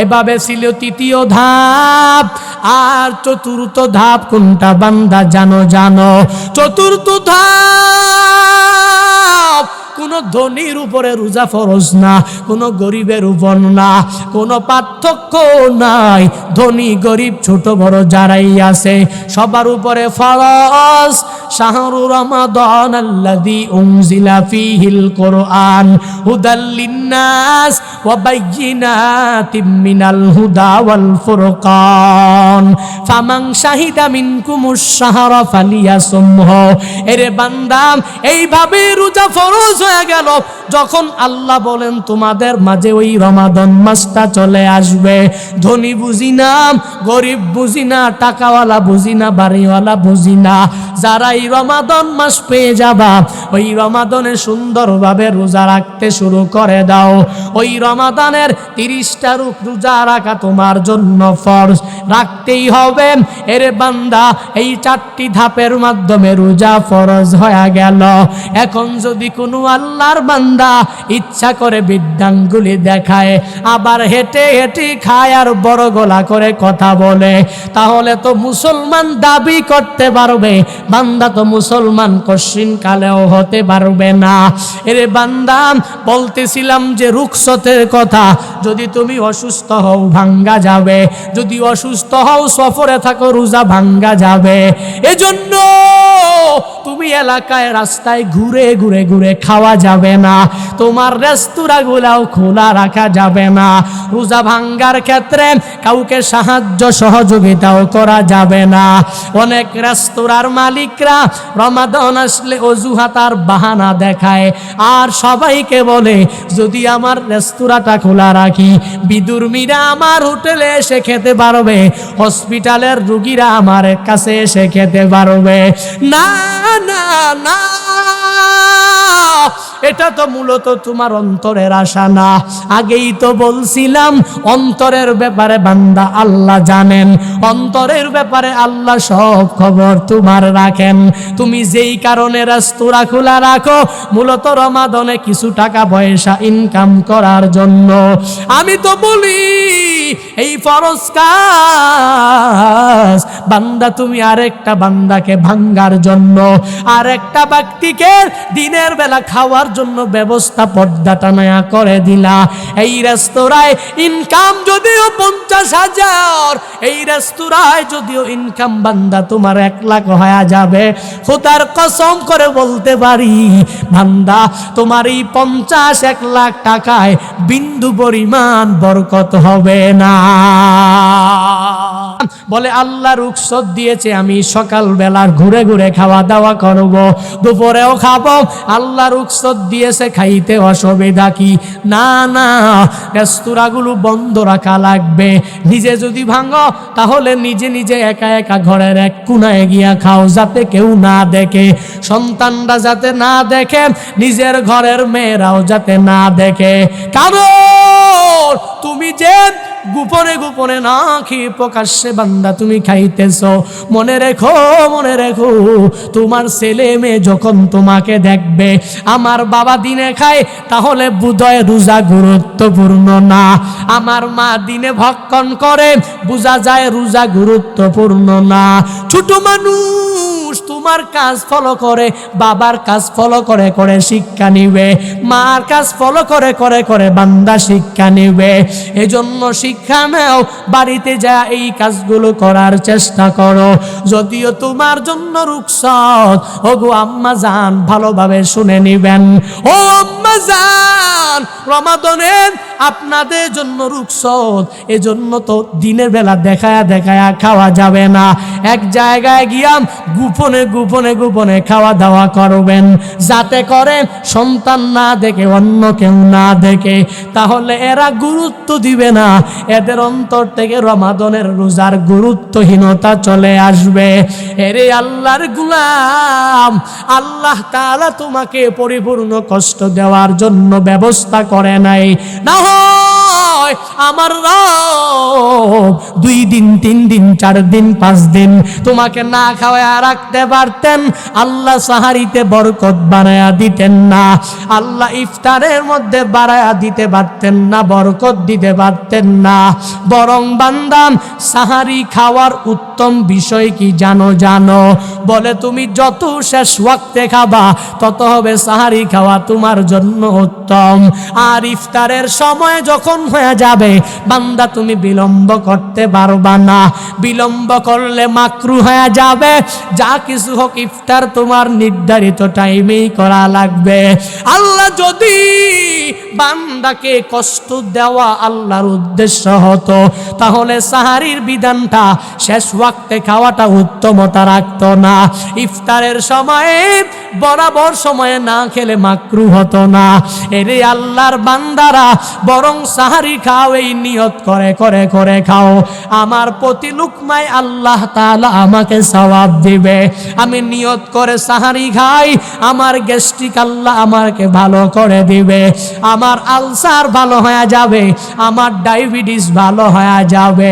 এভাবে ছিল তৃতীয় ধাপ। আর চতুর্থ ধাপ কোনটা বান্দা জানো? জানো চতুর্থ ধাপ কোনো ধনীর উপরে রোজা ফরজ না, কোনো গরিবের উপর না, কোনো পার্থক্য নাই। ধনী গরিব ছোট বড় যারাই আছে সবার উপরে ফরজ। শাহরু রমাদান আল্লাযী উনজিলা ফীহিল কুরআন হুদাল লিন্নাস ওয়া বাইয়িনাতিম মিনাল হুদা ওয়াল ফুরকান ফামান শাহিদা মিনকুমুশ শাহরা ফালিয়াসুমহু। এরে বান্দা, এইভাবে রোজা ফরজ হয়ে গেল যখন আল্লাহ বলেন তোমাদের মাঝে ওই রমাদান মাসটা চলে আসবে। ধনী বুঝি না, গরিব বুঝি না, টাকাওয়ালা বুঝি না, বাড়িওয়ালা বুঝি না, যারা এই রমাদান মাস পেয়ে যাবা, ওই রমাদানে সুন্দরভাবে রোজা রাখতে শুরু করে দাও। ওই রমাদানের 30টা রোজা রাখা তোমার জন্য ফরজ, রাখতেই হবে। এরে বান্দা, এই 4টি ধাপের মাধ্যমে রোজা ফরজ হয়ে গেল। এখন যদি কোনো আল্লাহর বান্দা ইচ্ছা করে বৃদ্ধাঙ্গুলি দেখায়, আবার হেঁটে হেঁটে খায় আর বড় গলা করে কথা বলে, তাহলে তো মুসলমান দাবি করতে পারবে, বান্দা তো মুসলমান কশিন কালেও হতে পারবে না। এরে বান্দা, বলতেছিলাম যে রুখসতের কথা, যদি তুমি অসুস্থ হও ভাঙ্গা যাবে, যদি অসুস্থ হও সফরে থাকো রোজা ভাঙ্গা যাবে। এজন্য তুমি এলাকায় রাস্তায় ঘুরে ঘুরে ঘুরে খাওয়া যাবে না, তোমার রেস্তোরাঁগুলাও খোলা রাখা যাবে না। রোজা ভাঙ্গার ক্ষেত্রে কাউকে সাহায্য সহযোগিতাও করা যাবে না। অনেক রেস্তোরাঁর মালিকরা রমাদান আসলে অজুহাত আর বাহানা দেখায়, আর সবাইকে বলে যদি আমার রেস্তোরাঁটা খোলা রাখি, বিদুর্মীরা আমার হোটেলে এসে খেতে পারবে, হসপিটালের রোগীরা আমার কাছে এসে খেতে পারবে। না না না, এটা তো মূলত তোমার অন্তরের আশা না। আগেই তো বলছিলাম অন্তরের ব্যাপারে বান্দা আল্লাহ জানেন, অন্তরের ব্যাপারে আল্লাহ সব খবর তোমার রাখেন। তুমি যেই কারণে রেস্তোরাঁ খোলা রাখো, মূলত রমাদানে কিছু টাকা পয়সা ইনকাম করার জন্য। আমি তো বলি এই ফরজ কাজ বান্দা তুমি আরেকটা বান্দাকে ভাঙ্গার জন্য, আরেকটা ব্যক্তিকে দিনের বেলা খাওয়ার জন্য ব্যবস্থা পর্দাটা নয়া করে দিলা। এই রেস্তোরাঁয় ইনকাম যদিও 50,000, এই রেস্তোরাঁয় যদিও ইনকাম বান্দা তোমার 1 লাখ হয়ে যাবে, খোদার কসম করে বলতে পারি বান্দা তোমার এই 50-1 লাখ টাকায় বিন্দু পরিমাণ বরকত হবে না। বলে আল্লাহ রুখসত দিয়েছে, আমি সকালবেলা ঘুরে ঘুরে খাওয়া দাওয়া করব, দুপুরেও খাবো, আল্লাহ রুখসত দিয়েছে, খাইতে অসুবিধা কি? না না, রেস্তোরাঁগুলো বন্ধ রাখা লাগবে। নিজে যদি ভাঙো তাহলে নিজে নিজে একা একা ঘরের এক কোনায় গিয়া খাও, যাতে কেউ না দেখে, সন্তানরা যাতে না দেখে, নিজের ঘরের মেয়েরাও যাতে না দেখে। কারণ তুমি যে গোপনে গোপনে না খেয়ে প্রকাশ্যে বান্দা তুমি খাইতেছ, মনে রেখো, মনে রেখো, তোমার ছেলে মেয়ে যখন তোমাকে দেখবে আমার বাবা দিনে খায়, তাহলে বোধহয় রোজা গুরুত্বপূর্ণ না। আমার মা দিনে ভক্ষণ করে, বোঝা যায় রোজা গুরুত্বপূর্ণ না। ছোট মানুষ তোমার কাজ ফলো করে, বাবার কাজ ফলো করে করে শিক্ষা নিবে, মার কাজ ফলো করে করে করে বান্দা শিক্ষা নিবে। এজন্য শিক্ষা নাও, বাড়িতে যা এই কাজগুলো করার চেষ্টা করো। যদিও তোমার জন্য রুখসত, ওগো আম্মা জান ভালোভাবে শুনে নিবেন, ও আম্মা জান, রমাদানে আপনাদের জন্য রুখসত, এজন্য তো দিনের বেলা দেখায়া দেখায়া খাওয়া যাবে না, এক জায়গায় গিয়া গোপনে গোপনে গোপনে খাওয়া দাওয়া করবেন, যাতে করে সন্তান না দেখে, অন্য কেউ না দেখে, তাহলে এরা গুরুত্ব দিবে না, এদের অন্তর থেকে রমাদানের রোজার গুরুত্বহীনতা চলে আসবে। এরে আল্লাহর গোলাম, আল্লাহ তাআলা তোমাকে পরিপূর্ণ কষ্ট দেওয়ার জন্য ব্যবস্থা করে নাই। না হয় আমার রব 2 দিন 3 দিন 4 দিন 5 দিন তোমাকে না খাওয়ায়া রাখতে পারতেন, আল্লাহ সাহারিতে বরকত বানায়া দিতেন না, আল্লাহ ইফতারের মধ্যে বাড়ায়া দিতে পারতেন না, বরকত দিতে পারতেন না। বরং বান্দা সাহারি খাওয়ার উত্তম বিষয় কি জানো? জানো, বলে তুমি যত শেষ ওয়াক্তে খাবা তত হবে সাহারি খাওয়া তোমার জন্য উত্তম। আর ইফতারের সময় যখন হয়ে যাবে বান্দা তুমি বিলম্ব করতে পারবা না, বিলম্ব করলে মাকরু হয়ে যাবে। যা কিছু হোক ইফতার তোমার নির্ধারিত টাইমেই করা লাগবে। আল্লাহ যদি বান্দাকে কষ্ট দেওয়া আল্লাহর উদ্দেশ্য হতো, তাহলে সাহারির বিধানটা শেষ ওয়াক্তে খাওয়াটা উত্তমতা রাখতো না। ইফতারের সময়ে বরাবর সময়ে না খেলে মাকরু হতো না। এরে আল্লাহর বান্দারা, বরং সাহারি খাও, এই নিয়ত করে করে করে খাও, আমার প্রতি লুকমায় আল্লাহ তাআলা আমাকে সওয়াব দিবে। আমি নিয়ত করে সাহারি খাই, আমার গ্যাস্ট্রিক আল্লাহ আমাকে ভালো করে দিবে, আমার আলসার ভালো হয়ে যাবে, আমার ডায়াবেটিস ভালো হয়ে যাবে।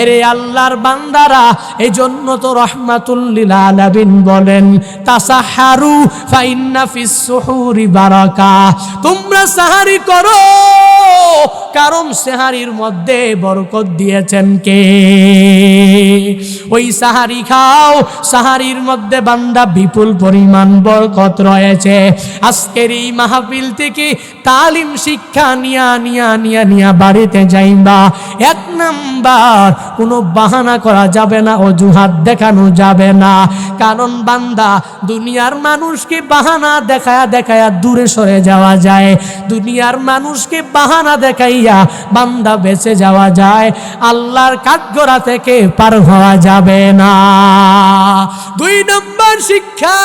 এরে আল্লাহর বান্দারা, এজন্য তো রাহমাতুল লিল আলামিন বলেন, তাসাহারু ফাইন্না ফিস সুহুরি বারাকা, তোমরা সাহারি করো, কারণ সাহারির মধ্যে বরকত দিয়েছেন কে? ওই সাহারি খাও, সাহারির মধ্যে বান্দা বিপুল পরিমাণ বরকত রয়েছে। আজকের এই মাহফিল থেকে তালিম শিক্ষা নিয়া নিয়া নিয়া নিয়া বাড়িতে যাইবা। 1 নাম্বার, কোনো বাহানা করা যাবে না, অজুহাত দেখানো যাবে না। কারণ বান্দা দুনিয়ার মানুষকে বাহানা দেখায়া দেখায়া দূরে সরে যাওয়া যায়, দুনিয়ার মানুষকে বাহানা দেখাইয়া বান্দা বেঁচে যাওয়া যায়, আল্লাহর কাঠগড়া থেকে পার হওয়া যাবে না। 2 নম্বর শিক্ষা,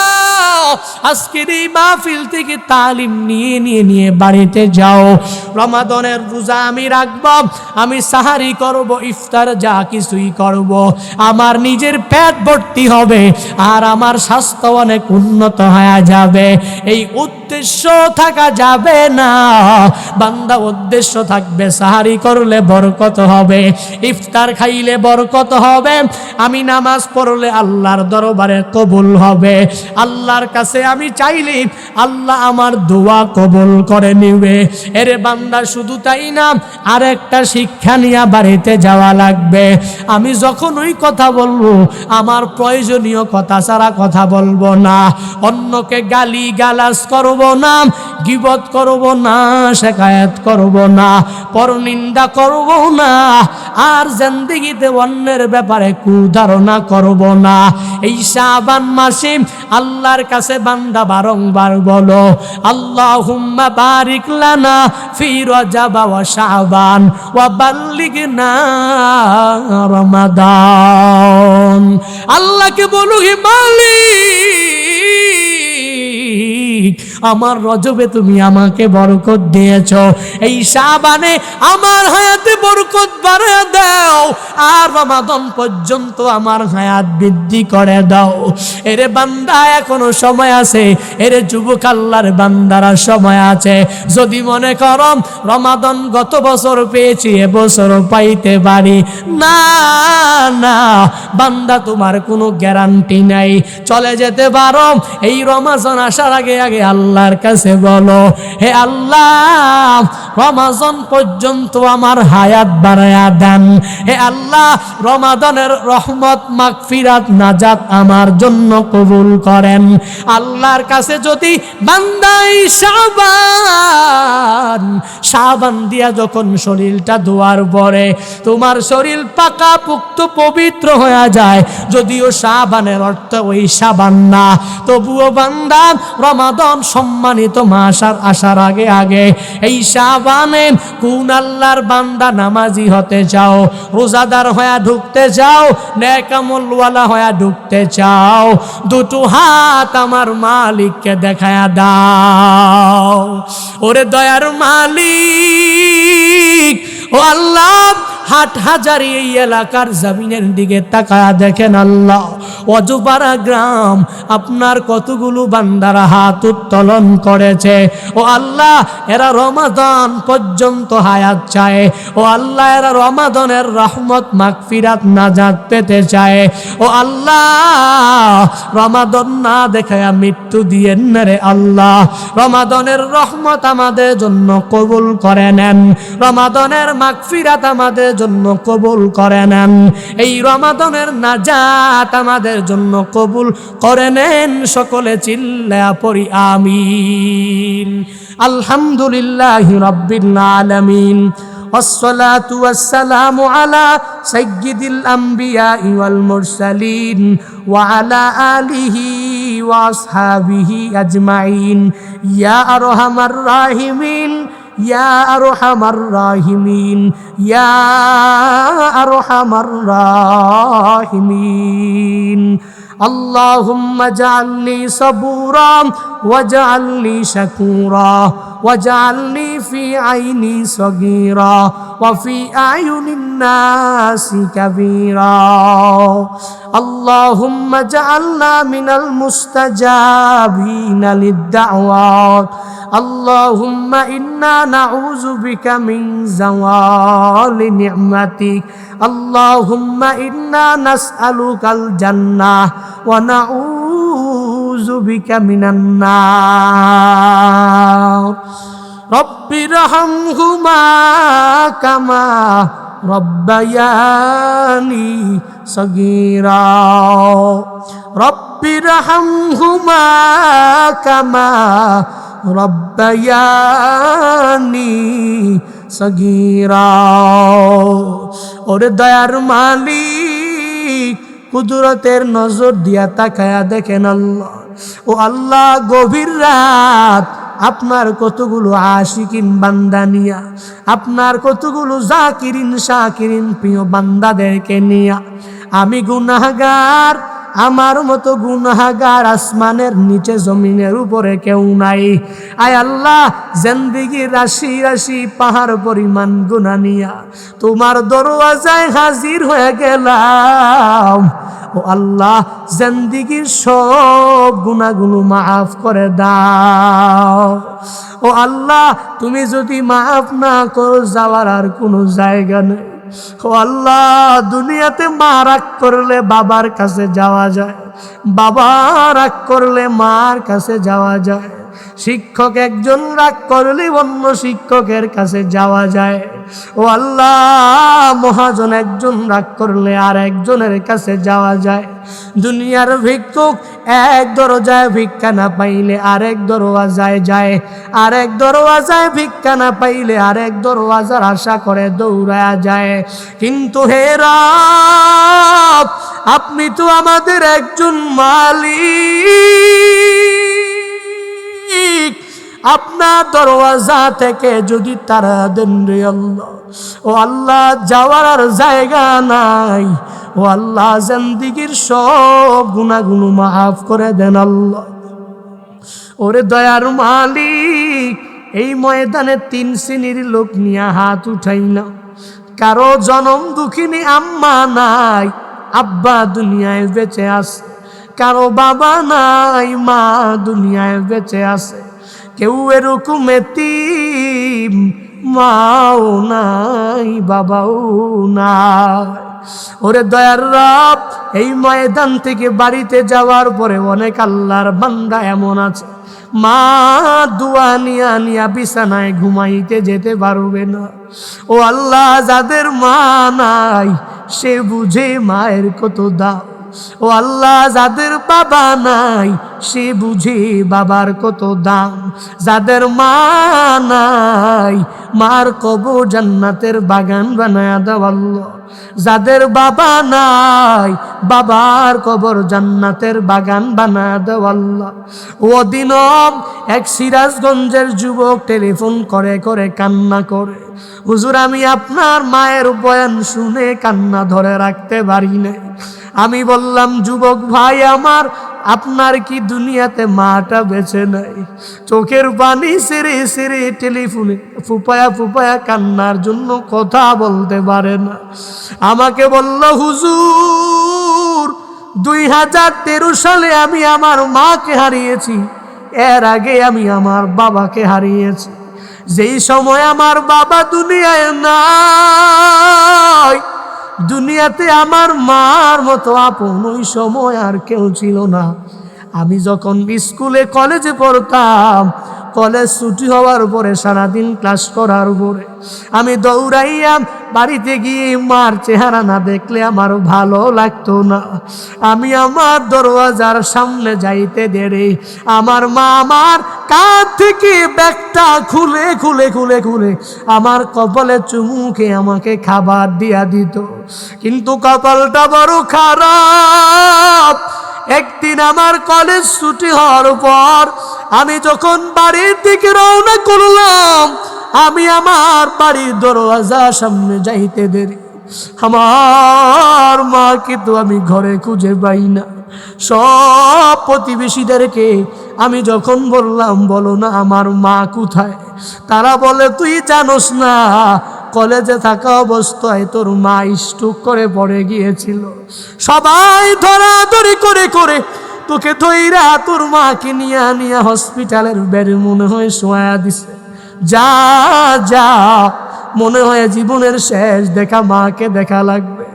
আজকের এই মাহফিল থেকে তালিম নিয়ে নিয়ে নিয়ে বাড়িতে যাও। রমাদানের রোজা আমি রাখব, আমি সাহারি করব, ইফতার যা কিছুই করব, আমার নিজের পেট ভর্তি হবে আর আমার স্বাস্থ্য অনেক উন্নত হয়ে যাবে। এই উদ্দেশ্য থাকা যাবে না। বান্দা উদ্দেশ্য থাকবে সাহারি করলে বরকত হবে, ইফতার খাইলে বরকত হবে, আমি নামাজ পড়লে আল্লাহর দরবারে কবুল হবে, আল্লাহর কাছে আমি চাইলে আল্লাহ আমার দোয়া কবুল করে নিবে। এরে বান্দা শুধু তাই না, আরেকটা শিক্ষা নিয়ে বাড়িতে যাওয়া লাগবে। আমি যখন ওই কথা বলবো, আমার প্রয়োজনীয় কথা ছাড়া কথা বলবো না, অন্যকে গালি গালাজ করব না, গীবত করব না, শিকায়াত করব না, পরনিন্দা করব না, আর জিন্দেগিতে অন্যের ব্যাপারে কুধারণা করব না। এই শাবান মাসে আল্লাহর কাছে বান্দা বারংবার বলো, আল্লাহুম্মা বারিক লানা ফি রজব ওয়া শাবান ওয়া বাল্লিগনা রমাদান। আল্লাহকে বলো, হে মালিক, আমার রজবে তুমি আমাকে বরকত দিয়েছো, এই শাবানে আমার হায়াতে বরকত বাড়িয়ে দাও, আর রমাদান পর্যন্ত আমার হায়াত বৃদ্ধি করে দাও। এরে বান্দা, এখনো সময় আছে, এরে যুবক আল্লাহর বান্দারা সময় আছে। যদি মনে করো রমাদান গত বছর পেয়েছি, এবছরও পাইতে পারি, না না বান্দা, তোমার কোনো গ্যারান্টি নাই, চলে যেতে পারো। এই রমাদান আসার আগে আগে আল্লাহর কাছে বলো, হে আল্লাহ, রমাদান পর্যন্ত আমার হায়াত বাড়ায়া দেন। হে আল্লাহ, রমাদানের রহমত, মাগফিরাত, নাজাত আমার জন্য কবুল করেন। আল্লাহর কাছে যদি বান্দাই শাবান দিয়া যখন শরীরটা ধোয়ার পরে তোমার শরীর পাকা পুক্ত পবিত্র হয়ে যায়, যদিও শাবানের অর্থ ওই শাবান না, তবুও বান্দা রমাদান সম্মানিত মাস আসার আগে আগে এই শাবানে কোন আল্লাহর বান্দা নামাজি হতে চাও, রোজাদার হয়ে ঢুকতে চাও, নেক আমলওয়ালা হয়ে ঢুকতে চাও, দুটো হাত আমার মালিককে দেখায়া দাও। ওরে দয়ার মালিক, ও আল্লাহ, হাট হাজারি এই এলাকার জমিনের দিকে তাকায়া দেখেন আল্লাহ, অজপাড়া গ্রাম আপনার কতগুলো বান্দারা হাত উত্তোলন করেছে। ও আল্লাহ, এরা রমাদান পর্যন্ত হায়াত চায়। ও আল্লাহ, এরা রমাদানের রহমত, মাগফিরাত, নাজাত পেতে চায়। ও আল্লাহ, রমাদান না দেখায়া মৃত্যু দিয়েন না রে আল্লাহ। রমাদানের রহমত আমাদের জন্য কবুল করে নেন, রমাদানের মাগফিরাত আমাদের জন্য কবুল করে নেন, এই রমাদানের নাজাত আমাদের জন্য কবুল করে নেন। সকলে চিল্লা পড়ি আমিন। আলহামদুলিল্লাহি রাব্বিল আলামিন। والصلاة والسلام على سيد الأنبياء والمرسلين وعلى آله وأصحابه أجمعين يا أرحم الراحمين يا أرحم الراحمين يا أرحم الراحمين اللهم اجعلني صبورا واجعلني شكورا واجعلني في عيني صغيرا وفي أعين الناس كبيرا اللهم اجعلنا من المستجابين للدعوات اللهم إنا نعوذ بك من زوال نعمتك اللهم إنا نسألك الجنة ونعوذ بك من النار رب ارحمهما كما ربياني صغيرا رب ارحمهما كما রব্বায়ানি সগীরা। ওরে দয়ার মালিক, কুদরতের নজর দিয়া তাকায়া দেখেন আল্লাহ, ও আল্লাহ, গভীর রাত আপনার কতগুলো আশিকিন বান্দা নিয়া, আপনার কতগুলো জাকিরিন শাকিরিন প্রিয় বান্দাদেরকে নিয়া আমি গুনাহগার, আমার মতো গুনাহগার আসমানের নিচে জমিনের উপরে কেউ নাই। আয় আল্লাহ, জিন্দেগি রাশি রাশি পাহাড় পরিমাণ গুনাহ নিয়া তোমার দরওয়াজায় হাজির হয়ে গেলাম। ও আল্লাহ, জিন্দেগির সব গুনাহগুলো মাফ করে দাও। ও আল্লাহ, তুমি যদি মাফ না করো, যাওয়ার আর কোনো জায়গা নেই। ও আল্লাহ, দুনিয়াতে মা রাগ করলে বাবার কাছে যাওয়া যায়, বাবা রাগ করলে মার কাছে যাওয়া যায়, শিক্ষক একজন রাগ করলে অন্য শিক্ষকের কাছে যাওয়া যায়। ও আল্লাহ, মহাজন একজন রাগ করলে আর একজনের কাছে যাওয়া যায়। দুনিয়ার ভিক্ষুক এক দরজায় ভিক্ষা না পাইলে আরেক দরওয়াজায় যায়, আরেক দরওয়াজায় ভিক্ষা না পাইলে আরেক দরওয়াজার আশা করে দৌড়ায়া যায়। কিন্তু হে রব, আপনি তো আমাদের একজন মালিক, আপনার দরওয়াজা থেকে যদি তারা দেন রে আল্লাহ, ও আল্লাহ যাওয়ার আর জায়গা নাই, ও আল্লাহ জিন্দেগীর সব গুনাহগুলো মাফ করে দেন আল্লাহ। ওরে দয়ার মালিক, এই ময়দানে 3 শ্রেণীর লোক নিয়ে হাত উঠাই না। কারো জনম দুঃখিনী আম্মা নাই, আব্বা দুনিয়ায় বেঁচে আছে। কারো বাবা নাই, মা দুনিয়ায় বেঁচে আছে। কেউ এরকম এতিম, মাও নাই, বাবাও নাই। ওরে দয়ার রব, এই ময়দান থেকে বাড়িতে যাওয়ার পরে অনেক আল্লাহর বান্দা এমন আছে, মা দোয়া নিয়া নিয়া বিছানায় ঘুমাইতে যেতে পারবে না। ও আল্লাহ, যাদের মা নাই সে বুঝে মায়ের কত দাম। ও আল্লাহ, যাদের বাবা নাই সে বুঝে বাবার কত দাম। যাদের মা নাই, মার কবর জান্নাতের বাগান বানায়া দাও আল্লাহ। যাদের বাবা নাই, বাবার কবর জান্নাতের বাগান বানায়া দাও আল্লাহ। ওদিন এক সিরাজগঞ্জের যুবক টেলিফোন করে করে কান্না করে, হুজুর আমি আপনার মায়ের বয়ান শুনে কান্না ধরে রাখতে পারি না। আমি বললাম, যুবক ভাই আমার, আপনার কি দুনিয়াতে মাটা বেঁচে নাই? চোখের পানি সেরে সেরে টেলিফোনে ফুপায়া ফুপায়া কান্নার জন্য কথা বলতে পারে না। আমাকে বলল, হুজুর 2013 সালে আমি আমার মাকে হারিয়েছি, এর আগে আমি আমার বাবাকে হারিয়েছি। যেই সময় আমার বাবা দুনিয়ায় নাই, দুনিয়াতে আমার মার মতো আপন ওই সময় আর কেউ ছিল না। আমি যখন স্কুলে কলেজে পড়তাম, কলেজ ছুটি হওয়ার পরে সারাদিন ক্লাস করার পরে আমি দৌড়াইয়া বাড়িতে গিয়ে মার চেহারা না দেখলে আমার ভালো লাগতো না। আমি আমার দরওয়াজার সামনে যাইতে দেরি, আমার মা আমার কাঁধ থেকে ব্যাগটা খুলে খুলে খুলে খুলে আমার কপালে চুমুকে আমাকে খাবার দিয়া দিত। কিন্তু কপালটা বড় খারাপ। একদিন আমার কলেজ ছুটি হওয়ার পর আমি যখন বাড়ির দিকে রওনা করলাম, আমি আমার বাড়ির দরওয়াজার সামনে যাইতে দেরি, আমার মাকে তো আমি ঘরে খুঁজে পাই না। সব প্রতিবেশীদেরকে আমি যখন বললাম, বলো না আমার মা কোথায়, তারা বলে তুই জানোস না, কলেজে থাকা অবস্থায় তোর মা স্ট্রোক করে পড়ে গিয়েছিল। সবাই ধরাধরি করে করে তোকে ধইরা তোর মাকে নিয়ে নিয়ে হসপিটালের বেডে মনে হয় শোয়া দিছে। যা যা, মনে হয় জীবনের শেষ দেখা মাকে দেখা লাগবে।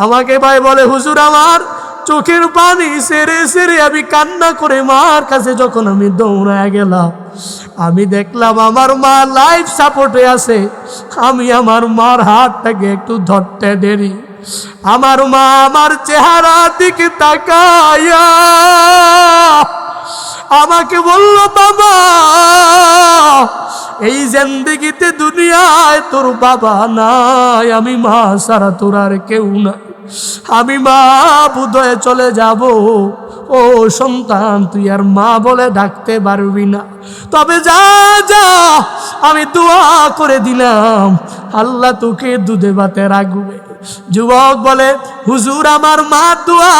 আমাকে ভাই বলে, হুজুর আমার চোখের পানি সেরে সেরে আমি কান্না করে মার কাছে যখন আমি দৌড়ায় গেলাম, আমি দেখলাম আমার মা লাইফ সাপোর্টে আছে। আমি আমার মার হাতটাকে একটু ধরতে দেরি, আমার মা আমার চেহারা দিকে তাকায়া আমাকে বলল, বাবা এই জিন্দেগিতে দুনিয়ায় তোর বাবা নাই, আমি মা সারা তোর আর কেউ নাই, আমি মা বুধয়ে চলে যাব। ও সন্তান, তুই আর মা বলে ডাকতে পারবি না, তবে যা যা, আমি দোয়া করে দিলাম আল্লাহ তোকে দুধে ভাতে রাখবে। যুবক বলে, হুজুর আমার মা দোয়া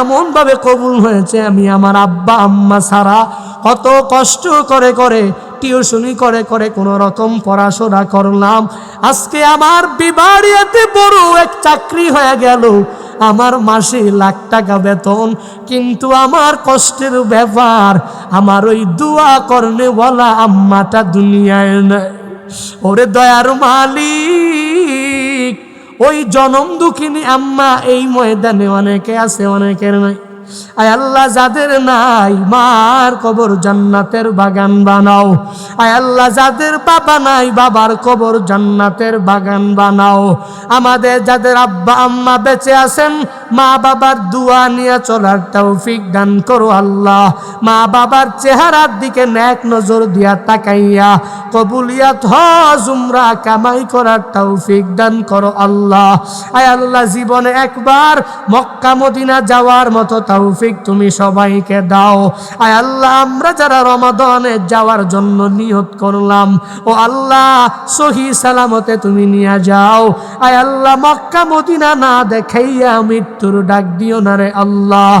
এমন ভাবে কবুল হয়েছে, আমি আমার আব্বা আম্মা ছাড়া কত কষ্ট করে করে টিউশনি করে করে কোনো রকম পড়াশোনা করলাম, আজকে আমার বিবাড়িয়াতে বড় এক চাকরি হয়ে গেল, আমার মাসে লাখ টাকা বেতন, কিন্তু আমার কষ্টের ব্যাপার আমার ওই দোয়া করনে বলা আম্মাটা দুনিয়ায় নাই। ওরে দয়ার মালিক, ওই জনম দুঃখিনী আম্মা এই ময়দানে অনেকে আছে, অনেকের নাই। আয় আল্লাহ যাদের নাই মার কবর জান্নাতের বাগান বানাও। আয় আল্লাহ যাদের বাবা নাই বাবার কবর জান্নাতের বাগান বানাও। আমাদের যাদের আব্বা আম্মা বেঁচে আছেন মা বাবার দোয়া নিয়ে চলার তৌফিক দান করো আল্লাহ। মা বাবার চেহারার দিকে নেক নজর দিয়া তাকাইয়া কবুলিয়াত হজ উমরা কামাই করার তৌফিক দান করো আল্লাহ। আয় আল্লাহ জীবনে একবার মক্কা মদিনা যাওয়ার মতো তৌফিক তুমি সবাইকে দাও। আয় আল্লাহ আমরা যারা রমাদানে যাওয়ার জন্য নিয়ত করলাম ও আল্লাহ সহি সালামতে তুমি নিয়ে যাও। আয় আল্লাহ মক্কা মদিনা না দেখাইয়া মৃত্যুর ডাক দিও না রে আল্লাহ।